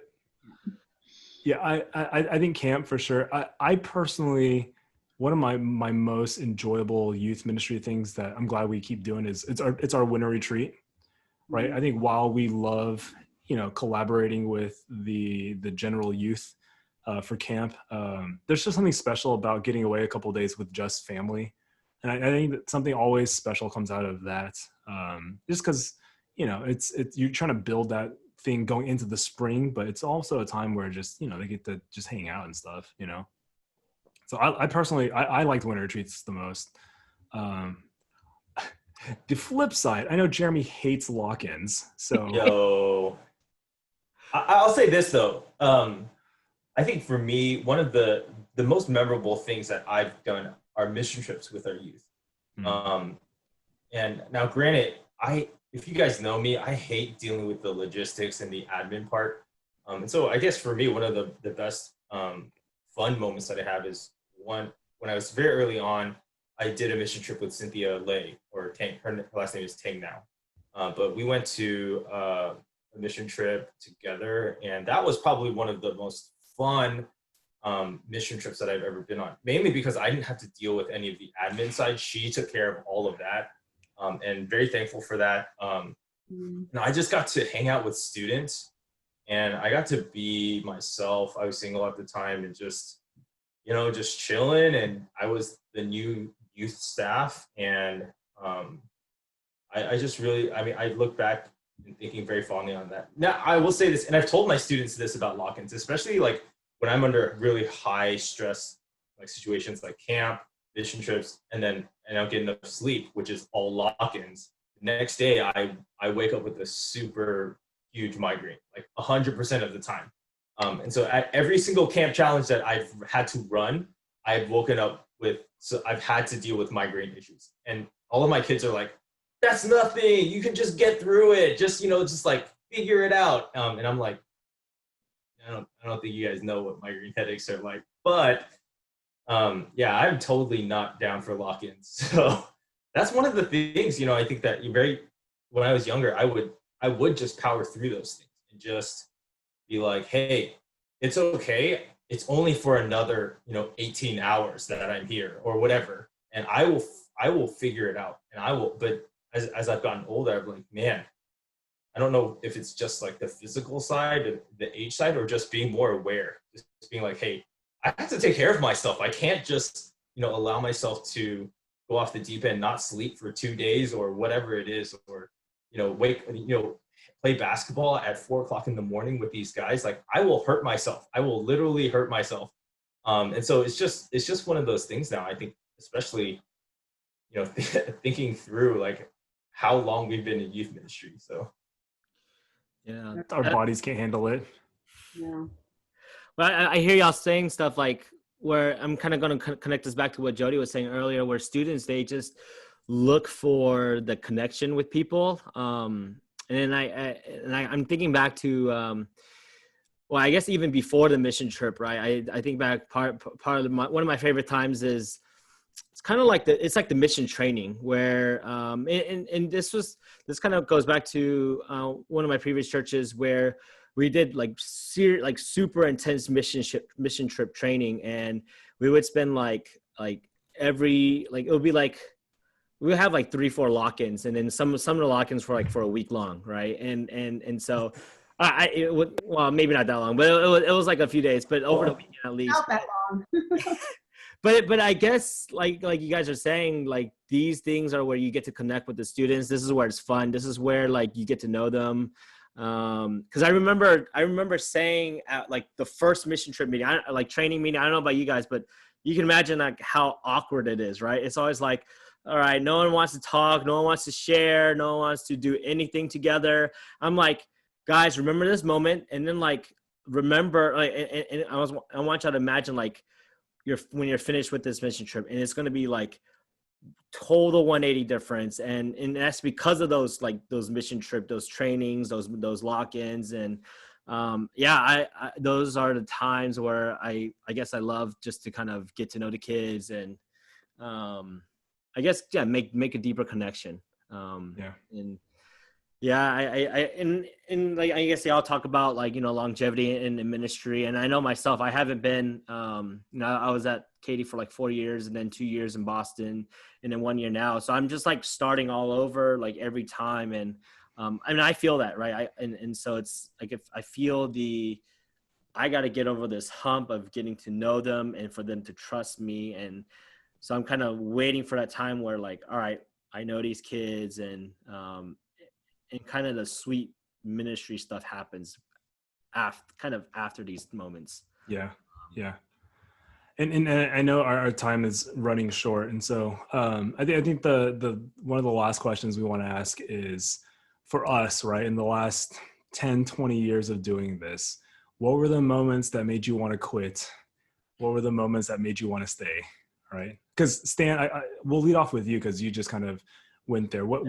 yeah, I think camp for sure. I personally, one of my most enjoyable youth ministry things that I'm glad we keep doing is it's our winter retreat, right? I think while we love, you know, collaborating with the general youth for camp, there's just something special about getting away a couple of days with just family, and I think that something always special comes out of that. Just because, you know, it's you're trying to build that thing going into the spring, but it's also a time where just, you know, they get to just hang out and stuff, you know. So I personally I like winter retreats the most. The flip side, I know Jeremy hates lock-ins, so Yo. I'll say this though. I think for me, one of the the most memorable things that I've done are mission trips with our youth. And now, granted, if you guys know me, I hate dealing with the logistics and the admin part. And so I guess for me, one of the best fun moments that I have is when I was very early on, I did a mission trip with Cynthia Lay, or Tang. Her last name is Tang now. But we went to a mission trip together, and that was probably one of the most fun mission trips that I've ever been on, mainly because I didn't have to deal with any of the admin side. She took care of all of that, and very thankful for that. And I just got to hang out with students, and I got to be myself. I was single at the time, and just chilling, and I was the new youth staff, and I just really, I look back and thinking very fondly on that. Now, I will say this, and I've told my students this about lock-ins, especially like when I'm under really high stress, like situations like camp, mission trips, and I don't get enough sleep, which is all lock-ins. The next day, I wake up with a super huge migraine, like 100% of the time. And so at every single camp challenge that I've had to run, I've woken up so I've had to deal with migraine issues. And all of my kids are like, that's nothing. You can just get through it. Just like figure it out. And I'm like, I don't think you guys know what migraine headaches are like, but yeah, I'm totally not down for lock-ins. So that's one of the things, I think that when I was younger, I would just power through those things and just be like, hey, it's okay. It's only for another, 18 hours that I'm here or whatever. And I will figure it out. And but as I've gotten older, I'm like, man, I don't know if it's just like the physical side, the age side, or just being more aware, just being like, hey, I have to take care of myself. I can't just, allow myself to go off the deep end, not sleep for 2 days or whatever it is, or, play basketball at 4:00 in the morning with these guys. Like, I will hurt myself. I will literally hurt myself. And so it's just one of those things now, I think, especially, thinking through like how long we've been in youth ministry. So yeah, our bodies can't handle it. Yeah. Well, I hear y'all saying stuff like, where I'm kind of going to connect this back to what Jody was saying earlier, where students, they just look for the connection with people. And I'm thinking back to, well, I guess even before the mission trip, right? I think back part of one of my favorite times is, it's kind of like it's like the mission training where, and this kind of goes back to one of my previous churches where we did like super intense mission trip training, and we would spend like it would be like, we would have like 3-4 lock-ins, and then some of the lock-ins were like for a week long, right? And so well, maybe not that long, but it was like a few days, but over the weekend at least. Not that long. But I guess like you guys are saying, like, these things are where you get to connect with the students. This is where it's fun. This is where like you get to know them. Because I remember saying at like the first mission trip meeting, like training meeting, I don't know about you guys, but you can imagine like how awkward it is, right? It's always like, all right, no one wants to talk, no one wants to share, no one wants to do anything together. I'm like, guys, remember this moment, and then like remember, like, and I want y'all to imagine like when you're finished with this mission trip, and it's going to be like total 180 difference, and that's because of those mission trip, those trainings, those lock-ins, and I those are the times where I guess I love just to kind of get to know the kids, and I guess make a deeper connection. I guess they all talk about like, longevity in ministry. And I know myself, I haven't been, I was at Katy for like 4 years, and then 2 years in Boston, and then 1 year now. So I'm just like starting all over, like every time. And I feel that, right. And so it's like, if I feel I got to get over this hump of getting to know them and for them to trust me. And so I'm kind of waiting for that time where like, all right, I know these kids, and kind of the sweet ministry stuff happens after these moments. Yeah. And I know our time is running short, and so I think the one of the last questions we want to ask is, for us, right, in the last 10, 20 years of doing this, what were the moments that made you want to quit? what were the moments that made you want to stay, right? Because Stan, we'll lead off with you because you just kind of went there. What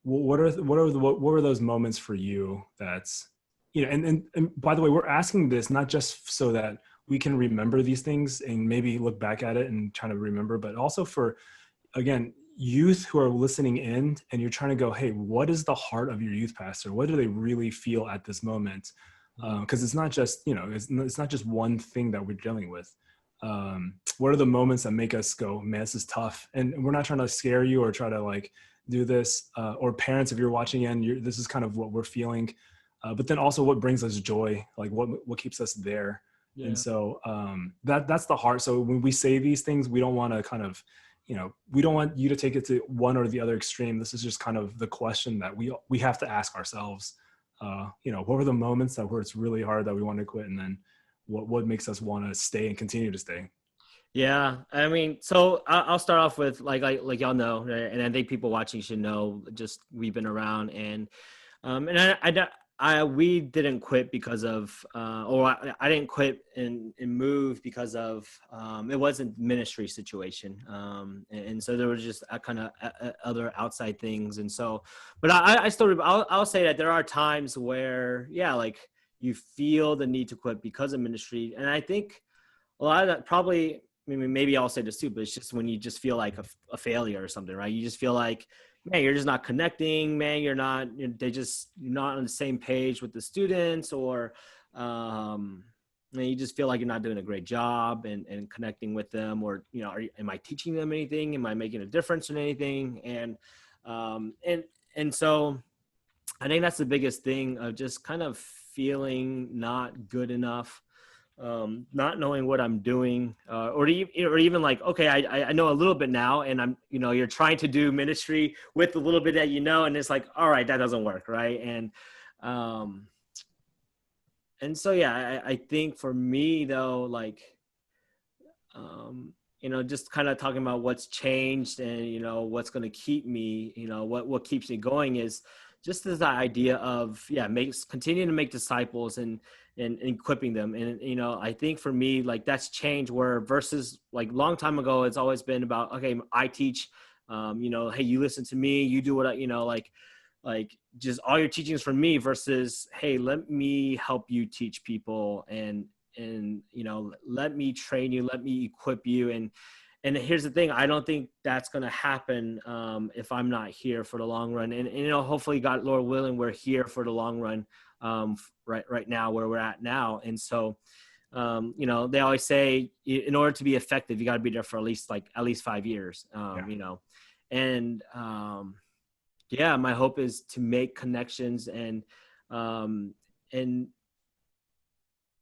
were those moments for you that's, you know, and by the way, we're asking this not just so that we can remember these things and maybe look back at it and try to remember, but also for, again, youth who are listening in and you're trying to go, hey, what is the heart of your youth pastor? What do they really feel at this moment? Because it's not just, you know, it's not just one thing that we're dealing with. What are the moments that make us go, man, this is tough? And we're not trying to scare you or try to like do this, or parents, if you're watching in, this is kind of what we're feeling. But then also what brings us joy, like what keeps us there. Yeah. And so that's the heart. So when we say these things, we don't want to kind of, you know, we don't want you to take it to one or the other extreme. This is just kind of the question that we have to ask ourselves. You know, what were the moments where it's really hard that we want to quit, and then what makes us want to stay and continue to stay? Yeah, I mean, so I'll start off with like y'all know, and I think people watching should know. Just we've been around, and we didn't quit because of, or I didn't quit and move because of, it wasn't ministry situation. And so there was just kind of other outside things. And so, but I'll say that there are times where, yeah, like you feel the need to quit because of ministry. And I think a lot of that probably, I mean, maybe I'll say this too, but it's just when you just feel like a failure or something, right? You just feel like, man, you're just not connecting, man, you're not on the same page with the students, or you just feel like you're not doing a great job and connecting with them, or, you know, am I teaching them anything? Am I making a difference in anything? And so I think that's the biggest thing, of just kind of feeling not good enough, not knowing what I'm doing, or even like, okay, I know a little bit now, and I'm, you know, you're trying to do ministry with a little bit that, you know, and it's like, all right, that doesn't work. Right. And so, yeah, I think for me though, like, you know, just kind of talking about what's changed and, you know, what's going to keep me, you know, what keeps me going is just this idea of, yeah, continuing to make disciples and equipping them. And, you know, I think for me, like that's changed, where versus like long time ago, it's always been about, okay, I teach, you know, hey, you listen to me, you do what I, you know, like just all your teaching is from me, versus, hey, let me help you teach people, and, you know, let me train you, let me equip you. And here's the thing, I don't think that's going to happen if I'm not here for the long run. And, you know, hopefully, God, Lord willing, we're here for the long run right now where we're at now. And so, you know, they always say in order to be effective, you got to be there for at least 5 years, you know, and yeah, my hope is to make connections and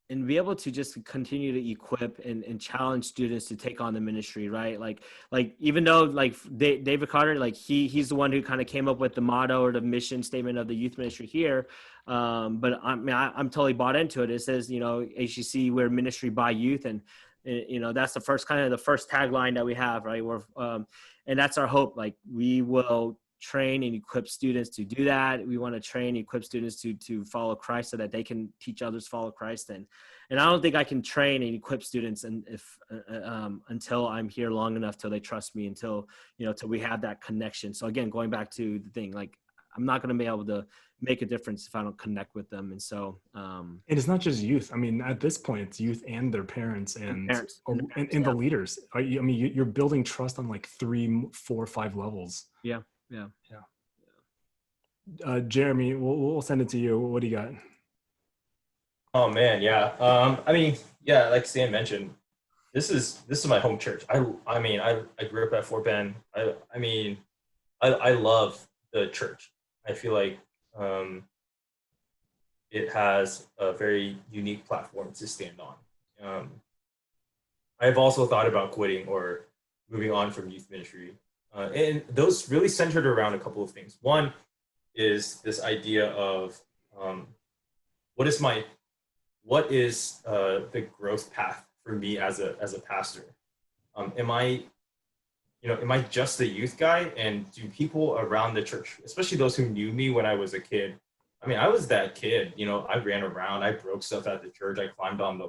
be able to just continue to equip and challenge students to take on the ministry, right? Like even though like David Carter, like he's the one who kind of came up with the motto or the mission statement of the youth ministry here. But I'm totally bought into it. It says, you know, HCC, we're ministry by youth. And, you know, that's the first tagline that we have, right? And that's our hope. Like we will train and equip students to do that. We want to train and equip students to follow Christ so that they can teach others to follow Christ. And I don't think I can train and equip students until I'm here long enough, till they trust me, until we have that connection. So again, going back to the thing, like I'm not going to be able to make a difference if I don't connect with them. And so, and it's not just youth. I mean, at this point, it's youth and their parents and the leaders. I mean, you're building trust on like 3, 4, 5 levels. Yeah. Jeremy, we'll send it to you. What do you got? Oh man, yeah. I mean, yeah, like Stan mentioned, this is my home church. I mean, I grew up at Fort Bend. I love the church. I feel like it has a very unique platform to stand on. I've also thought about quitting or moving on from youth ministry. And those really centered around a couple of things. One is this idea of what is the growth path for me as a pastor? Am I just a youth guy? And do people around the church, especially those who knew me when I was a kid, I mean, I was that kid, you know, I ran around, I broke stuff at the church, I climbed on the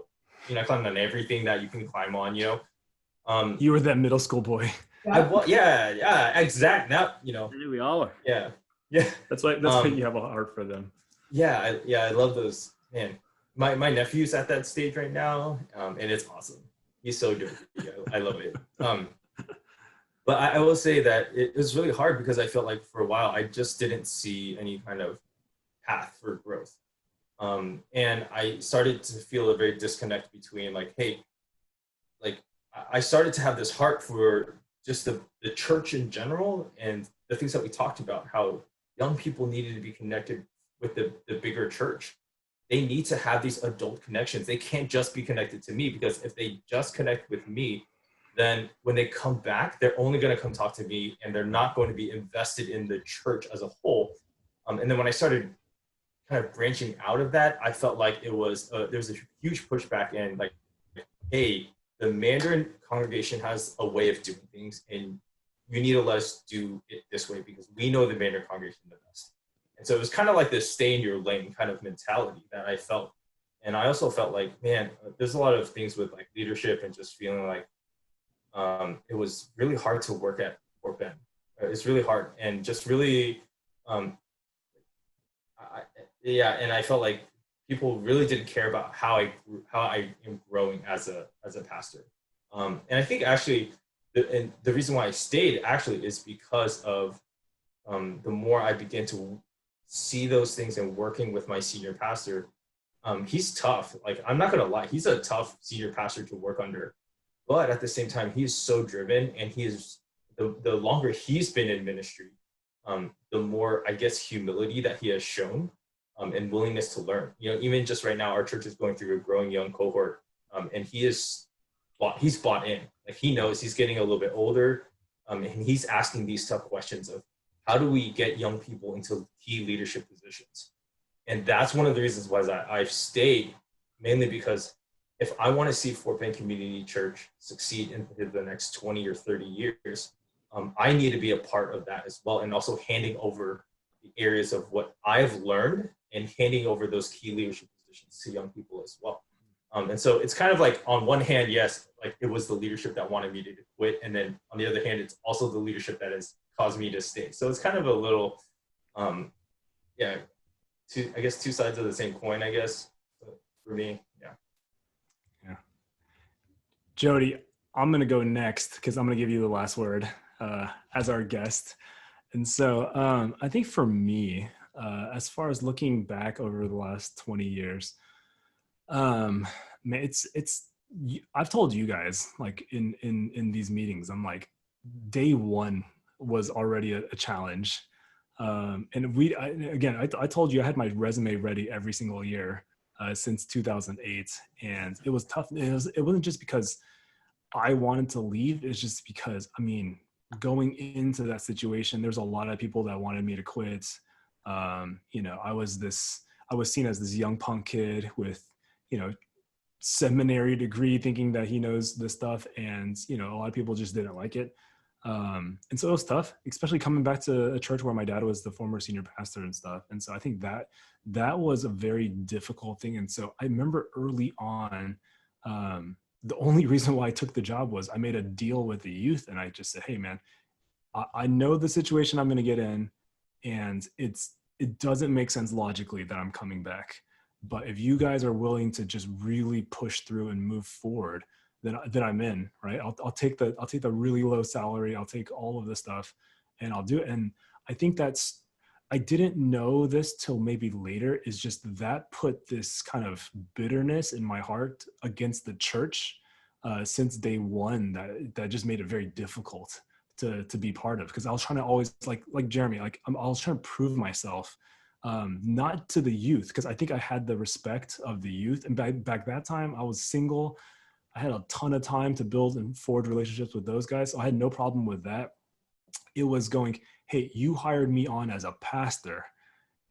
I climbed on everything that you can climb on, You were that middle school boy. yeah, exact. Now, We all are. yeah. That's why you have a heart for them. I love those. Man, my nephew's at that stage right now, and it's awesome. He's so good. I love it. But I will say that it was really hard because I felt like for a while I just didn't see any kind of path for growth. And I started to feel a very disconnect between like, hey, like I started to have this heart for just the church in general and the things that we talked about, how young people needed to be connected with the bigger church. They need to have these adult connections. They can't just be connected to me, because if they just connect with me, then when they come back, they're only going to come talk to me and they're not going to be invested in the church as a whole. And then when I started kind of branching out of that, I felt like there was a huge pushback in like, hey, the Mandarin congregation has a way of doing things and you need to let us do it this way because we know the Mandarin congregation the best. And so it was kind of like this stay in your lane kind of mentality that I felt. And I also felt like, man, there's a lot of things with like leadership and just feeling like it was really hard to work at Fort Bend. It's really hard and just really, and I felt like people really didn't care about how I am growing as a pastor. And I think actually, the reason why I stayed actually is because of the more I began to see those things and working with my senior pastor. He's tough. Like, I'm not gonna lie, he's a tough senior pastor to work under. But at the same time, he is so driven, and he is the longer he's been in ministry, the more, I guess, humility that he has shown, and willingness to learn. Even just right now, our church is going through a growing young cohort, and he's bought in. Like, he knows he's getting a little bit older, and he's asking these tough questions of how do we get young people into key leadership positions. And that's one of the reasons why I've stayed, mainly because if I want to see Fort Bend Community Church succeed in the next 20 or 30 years, I need to be a part of that as well. And also handing over the areas of what I've learned and handing over those key leadership positions to young people as well. And so it's kind of like, on one hand, yes, like it was the leadership that wanted me to quit. And then on the other hand, it's also the leadership that has caused me to stay. So it's kind of a little, two sides of the same coin, I guess, for me. Yeah. Jody, I'm going to go next because I'm going to give you the last word as our guest. And so I think for me, as far as looking back over the last 20 years, man, I've told you guys, like in these meetings, I'm like, day one was already a challenge. And I told you I had my resume ready every single year since 2008, and it was tough. It wasn't just because I wanted to leave. It's just because, going into that situation, there's a lot of people that wanted me to quit. I was seen as this young punk kid with, seminary degree, thinking that he knows this stuff. And, a lot of people just didn't like it. And so it was tough, especially coming back to a church where my dad was the former senior pastor and stuff. And so I think that was a very difficult thing. And so I remember early on, the only reason why I took the job was I made a deal with the youth, and I just said, hey man, I know the situation I'm going to get in, and it doesn't make sense logically that I'm coming back. But if you guys are willing to just really push through and move forward, then I'm in, right? I'll take the really low salary. I'll take all of the stuff and I'll do it. And I think I didn't know this till maybe later, is just that put this kind of bitterness in my heart against the church since day one, that just made it very difficult to be part of. Because I was trying to always, like Jeremy, I was trying to prove myself, not to the youth, because I think I had the respect of the youth. And back that time, I was single. I had a ton of time to build and forge relationships with those guys. So I had no problem with that. It was going, hey, you hired me on as a pastor,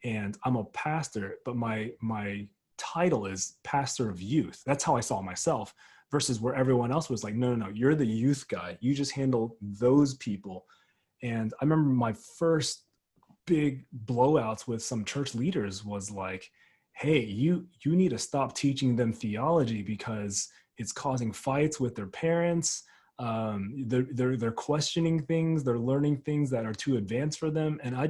and I'm a pastor, but my title is pastor of youth. That's how I saw myself, versus where everyone else was like, no, you're the youth guy. You just handle those people. And I remember my first big blowouts with some church leaders was like, hey, you need to stop teaching them theology because it's causing fights with their parents. They're questioning things, they're learning things that are too advanced for them. And I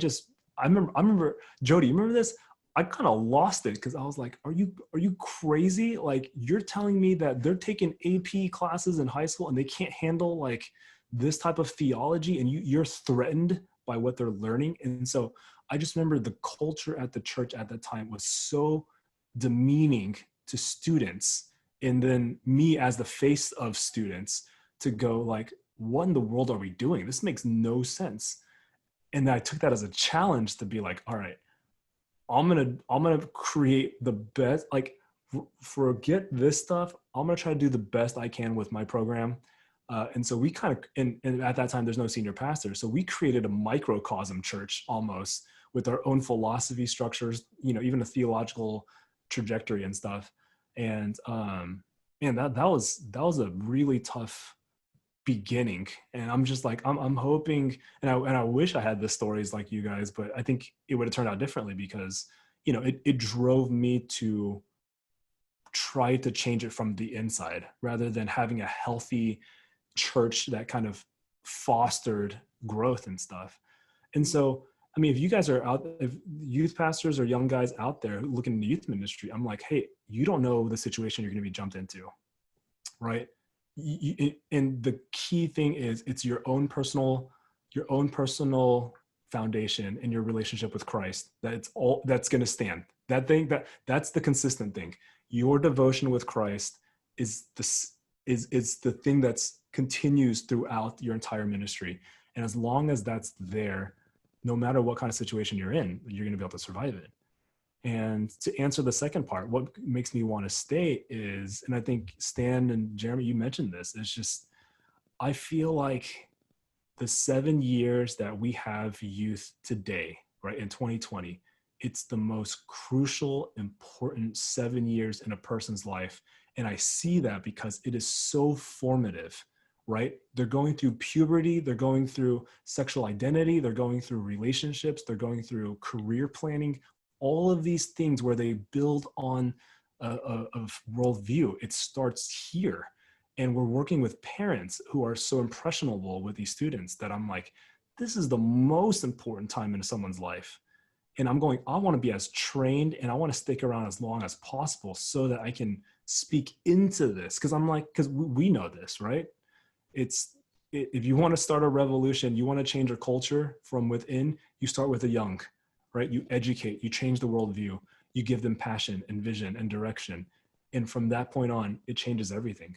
remember, Jody, you remember this? I kind of lost it because I was like, are you crazy? Like, you're telling me that they're taking AP classes in high school and they can't handle like this type of theology, and you're threatened by what they're learning. And so I just remember the culture at the church at that time was so demeaning to students. And then me as the face of students to go like, what in the world are we doing? This makes no sense. And I took that as a challenge to be like, all right, I'm gonna create the best, like forget this stuff. I'm gonna try to do the best I can with my program. And so we kind of, and at that time, there's no senior pastor. So we created a microcosm church almost with our own philosophy structures, even a theological trajectory and stuff. And man, that was a really tough beginning. And I'm just like, I'm hoping, and I wish I had the stories like you guys, but I think it would have turned out differently because, it drove me to try to change it from the inside rather than having a healthy church that kind of fostered growth and stuff. And so, I mean, if you guys are out, if youth pastors or young guys out there looking into youth ministry, I'm like, hey, you don't know the situation you're going to be jumped into, right? And the key thing is it's your own personal foundation and your relationship with Christ that's going to stand. That's the consistent thing. Your devotion with Christ is the thing that's continues throughout your entire ministry. And as long as that's there, no matter what kind of situation you're in, you're going to be able to survive it. And to answer the second part, what makes me want to stay is, and I think Stan and Jeremy, you mentioned this, it's just, I feel like the 7 years that we have youth today, right, in 2020, it's the most crucial, important 7 years in a person's life. And I see that because it is so formative, right? They're going through puberty, they're going through sexual identity, they're going through relationships, they're going through career planning, all of these things where they build on a worldview. It starts here. And we're working with parents who are so impressionable with these students that I'm like, this is the most important time in someone's life. And I'm going, I want to be as trained and I want to stick around as long as possible so that I can speak into this. Cause I'm like, cause we know this, right? If you want to start a revolution, you want to change a culture from within, you start with the young, right? You educate, you change the worldview, you give them passion and vision and direction. And from that point on, it changes everything.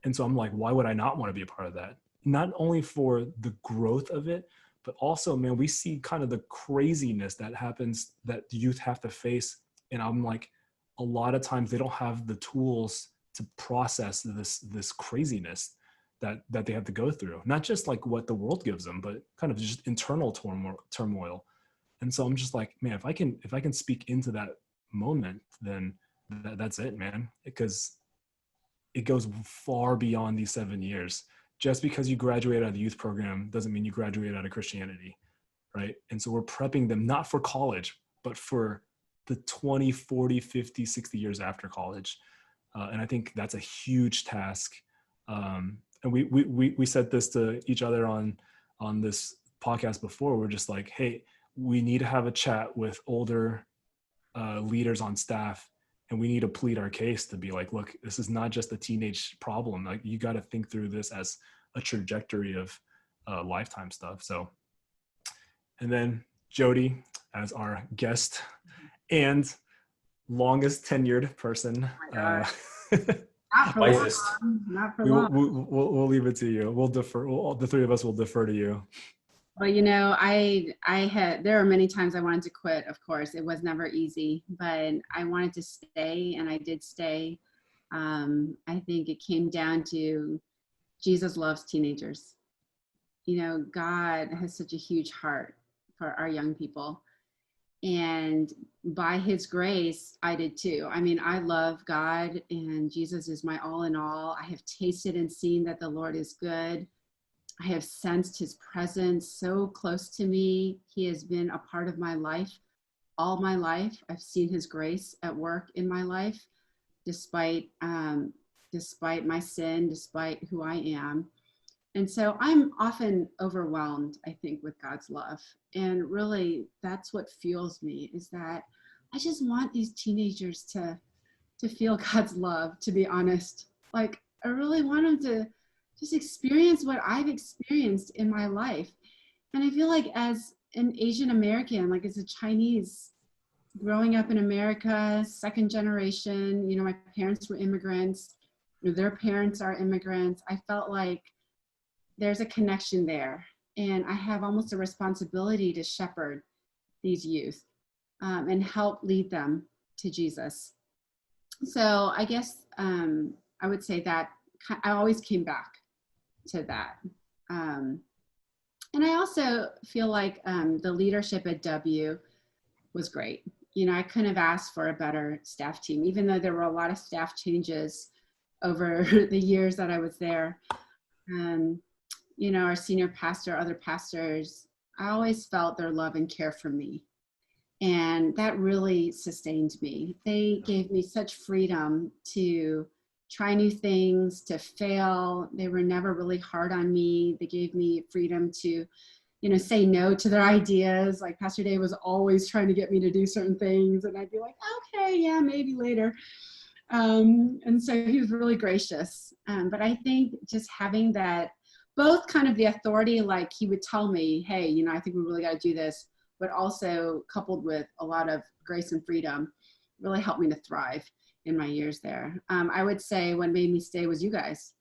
And so I'm like, why would I not want to be a part of that? Not only for the growth of it, but also, man, we see kind of the craziness that happens that youth have to face. And I'm like, a lot of times they don't have the tools to process this craziness that they have to go through. Not just like what the world gives them, but kind of just internal turmoil. And so I'm just like, man, if I can speak into that moment, then that's it, man. Because it goes far beyond these 7 years. Just because you graduate out of the youth program doesn't mean you graduate out of Christianity, right? And so we're prepping them not for college, but for the 20, 40, 50, 60 years after college. And I think that's a huge task. And we said this to each other on this podcast before. We're just like, hey, we need to have a chat with older leaders on staff, and we need to plead our case to be like, look, this is not just a teenage problem. Like, you got to think through this as a trajectory of lifetime stuff. So, and then Jody as our guest and longest tenured person. Not for Wisest. long. Not for long. We'll leave it to you. We'll defer. The three of us will defer to you. But there are many times I wanted to quit. Of course, it was never easy, but I wanted to stay, and I did stay. I think it came down to Jesus loves teenagers. God has such a huge heart for our young people, and by His grace, I did too. I mean, I love God, and Jesus is my all in all. I have tasted and seen that the Lord is good. I have sensed His presence so close to me. He has been a part of my life all my life. I've seen his grace at work in my life, despite my sin, despite who I am. And so I'm often overwhelmed, I think, with God's love. And really, that's what fuels me, is that I just want these teenagers to feel God's love, to be honest. Like, I really want them to just experience what I've experienced in my life. And I feel like as an Asian American, like as a Chinese, growing up in America, second generation, you know, my parents were immigrants, their parents are immigrants. I felt like there's a connection there. And I have almost a responsibility to shepherd these youth and help lead them to Jesus. So I guess I would say that I always came back to that. And I also feel like the leadership at W was great. You know, I couldn't have asked for a better staff team, even though there were a lot of staff changes over the years that I was there. You know, our senior pastor, other pastors, I always felt their love and care for me. And that really sustained me. They gave me such freedom to try new things, to fail. They were never really hard on me. They gave me freedom to, you know, say no to their ideas. Like Pastor Dave was always trying to get me to do certain things. And I'd be like, okay, yeah, maybe later. And so he was really gracious. But I think just having that, both kind of the authority, like he would tell me, hey, you know, I think we really got to do this, but also coupled with a lot of grace and freedom, really helped me to thrive in my years there. I would say what made me stay was you guys.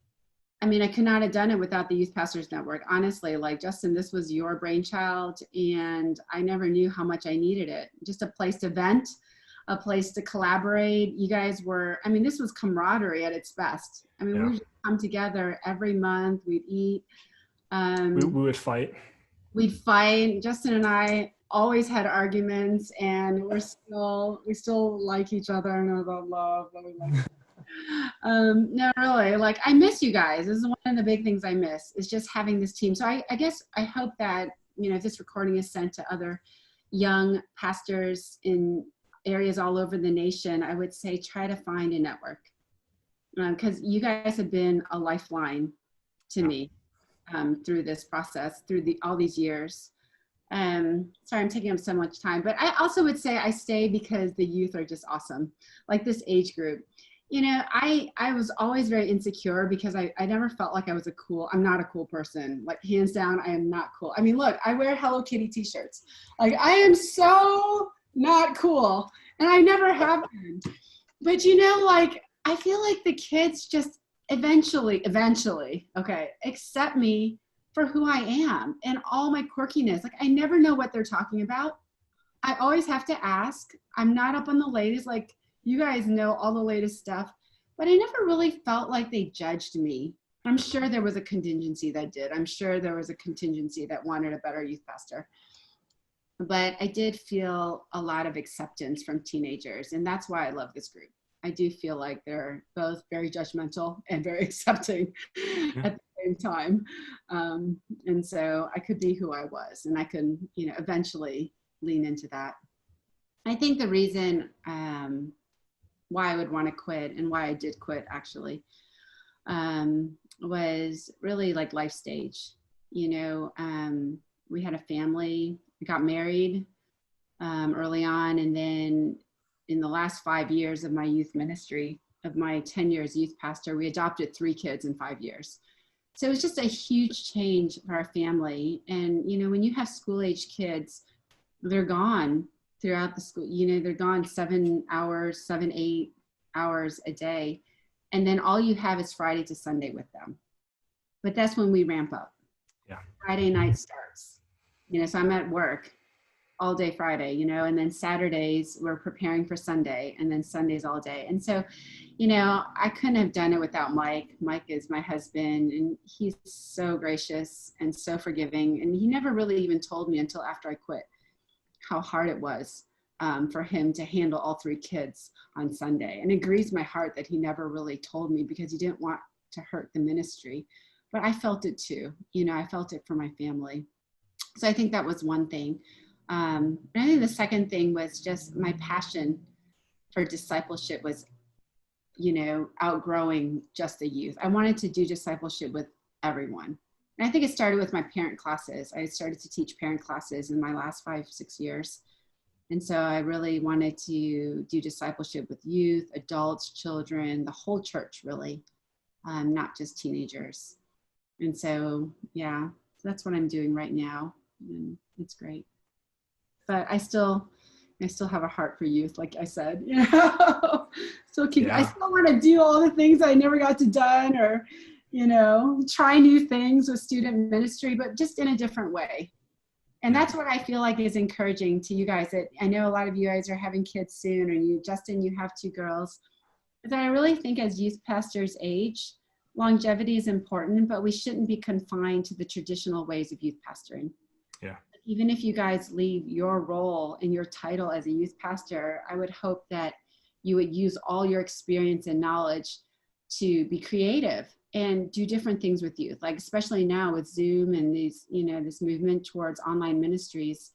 I mean, I could not have done it without the Youth Pastors Network. Honestly, like, Justin, this was your brainchild, and I never knew how much I needed it. Just a place to vent, a place to collaborate. You guys were, I mean, this was camaraderie at its best. I mean, we would come together every month, we'd eat. We would fight. We'd fight. Justin and I always had arguments, and we still like each other. I know about love. No, really, like, I miss you guys. This is one of the big things I miss, is just having this team. So I guess I hope that, you know, this recording is sent to other young pastors in areas all over the nation. I would say try to find a network, because you guys have been a lifeline to me through this process, through all these years. Sorry, I'm taking up so much time, but I also would say I stay because the youth are just awesome. Like this age group, you know, I was always very insecure because I never felt like I'm not a cool person. Like, hands down, I am not cool. I mean, look, I wear Hello Kitty t-shirts. Like, I am so not cool, and I never have been. But, you know, like, I feel like the kids just eventually, okay, accept me for who I am and all my quirkiness. Like, I never know what they're talking about. I always have to ask. I'm not up on the latest, like, you guys know all the latest stuff, but I never really felt like they judged me. I'm sure there was a contingency that did. I'm sure there was a contingency that wanted a better youth pastor. But I did feel a lot of acceptance from teenagers, and that's why I love this group. I do feel like they're both very judgmental and very accepting at the same time. And so I could be who I was, and I can, you know, eventually lean into that. I think the reason why I would want to quit, and why I did quit actually, was really like life stage. You know, we had a family, we got married early on, and then in the last 5 years of my youth ministry, of my 10 years youth pastor, we adopted 3 kids in 5 years. So it was just a huge change for our family. And, you know, when you have school age kids, they're gone throughout the school, you know, they're gone 7 hours, 8 hours a day. And then all you have is Friday to Sunday with them. But that's when we ramp up. Yeah. Friday night starts, you know, so I'm at work all day Friday, you know, and then Saturdays we're preparing for Sunday, and then Sundays all day. And so, you know, I couldn't have done it without Mike. Mike is my husband, and he's so gracious and so forgiving. And he never really even told me until after I quit how hard it was for him to handle all 3 kids on Sunday. And it grieves my heart that he never really told me, because he didn't want to hurt the ministry. But I felt it too. You know, I felt it for my family. So I think that was one thing. And I think the second thing was just my passion for discipleship was, outgrowing just the youth. I wanted to do discipleship with everyone. And I think it started with my parent classes. I started to teach parent classes in my last 5-6 years. And so I really wanted to do discipleship with youth, adults, children, the whole church, really, not just teenagers. And so, yeah, that's what I'm doing right now. And it's great. But I still have a heart for youth, like I said. I still want to do all the things I never got to done, or, try new things with student ministry, but just in a different way. And that's what I feel like is encouraging to you guys. That I know a lot of you guys are having kids soon, or you, Justin, you have 2 girls. But I really think as youth pastors age, longevity is important, but we shouldn't be confined to the traditional ways of youth pastoring. Yeah. Even if you guys leave your role and your title as a youth pastor, I would hope that you would use all your experience and knowledge to be creative and do different things with youth, like especially now with Zoom and these, this movement towards online ministries.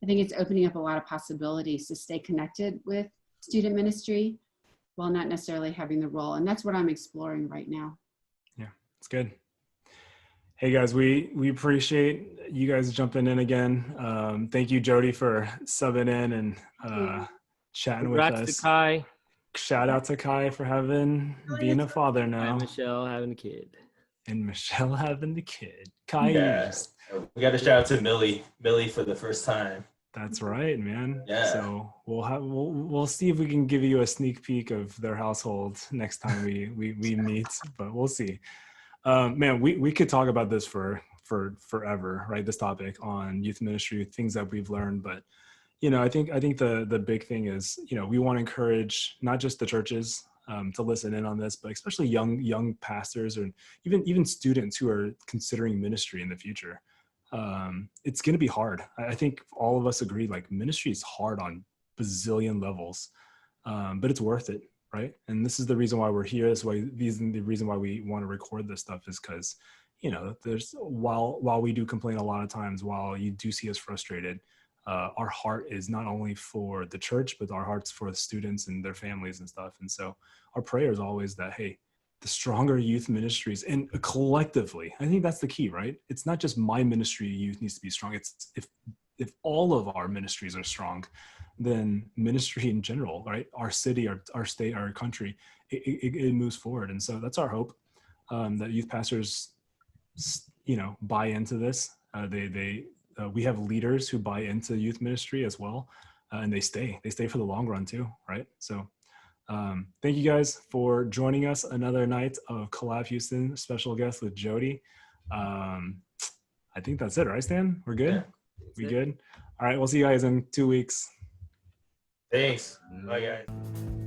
I think it's opening up a lot of possibilities to stay connected with student ministry while not necessarily having the role. And that's what I'm exploring right now. Yeah, it's good. Hey guys, we appreciate you guys jumping in again. Thank you, Jody, for subbing in and chatting with us. Congrats to Kai. Shout out to Kai for being a father now. And Michelle having a kid. And Michelle having the kid. Kai, Yeah. We got to shout out to Millie for the first time. That's right, man. Yeah. So we'll see if we can give you a sneak peek of their household next time we meet, but we'll see. Man, we could talk about this for forever, right? This topic on youth ministry, things that we've learned, but I think the big thing is, we want to encourage not just the churches to listen in on this, but especially young pastors and even students who are considering ministry in the future. It's going to be hard. I think all of us agree, like, ministry is hard on bazillion levels, but it's worth it, right? And this is the reason why we're here. The reason why we want to record this stuff is because, there's while we do complain a lot of times, while you do see us frustrated, our heart is not only for the church, but our heart's for the students and their families and stuff. And so our prayer is always that, hey, the stronger youth ministries, and collectively, I think that's the key, right? It's not just my ministry youth needs to be strong. It's if all of our ministries are strong, then ministry in general, right? Our city, our state, our country, it moves forward. And so that's our hope, that youth pastors, buy into this. We have leaders who buy into youth ministry as well, and they stay for the long run too, right? So thank you guys for joining us another night of Collab Houston, special guest with Jody. I think that's it, right, Stan? We're good? Yeah, we good? All right, we'll see you guys in 2 weeks. Thanks. Bye, guys.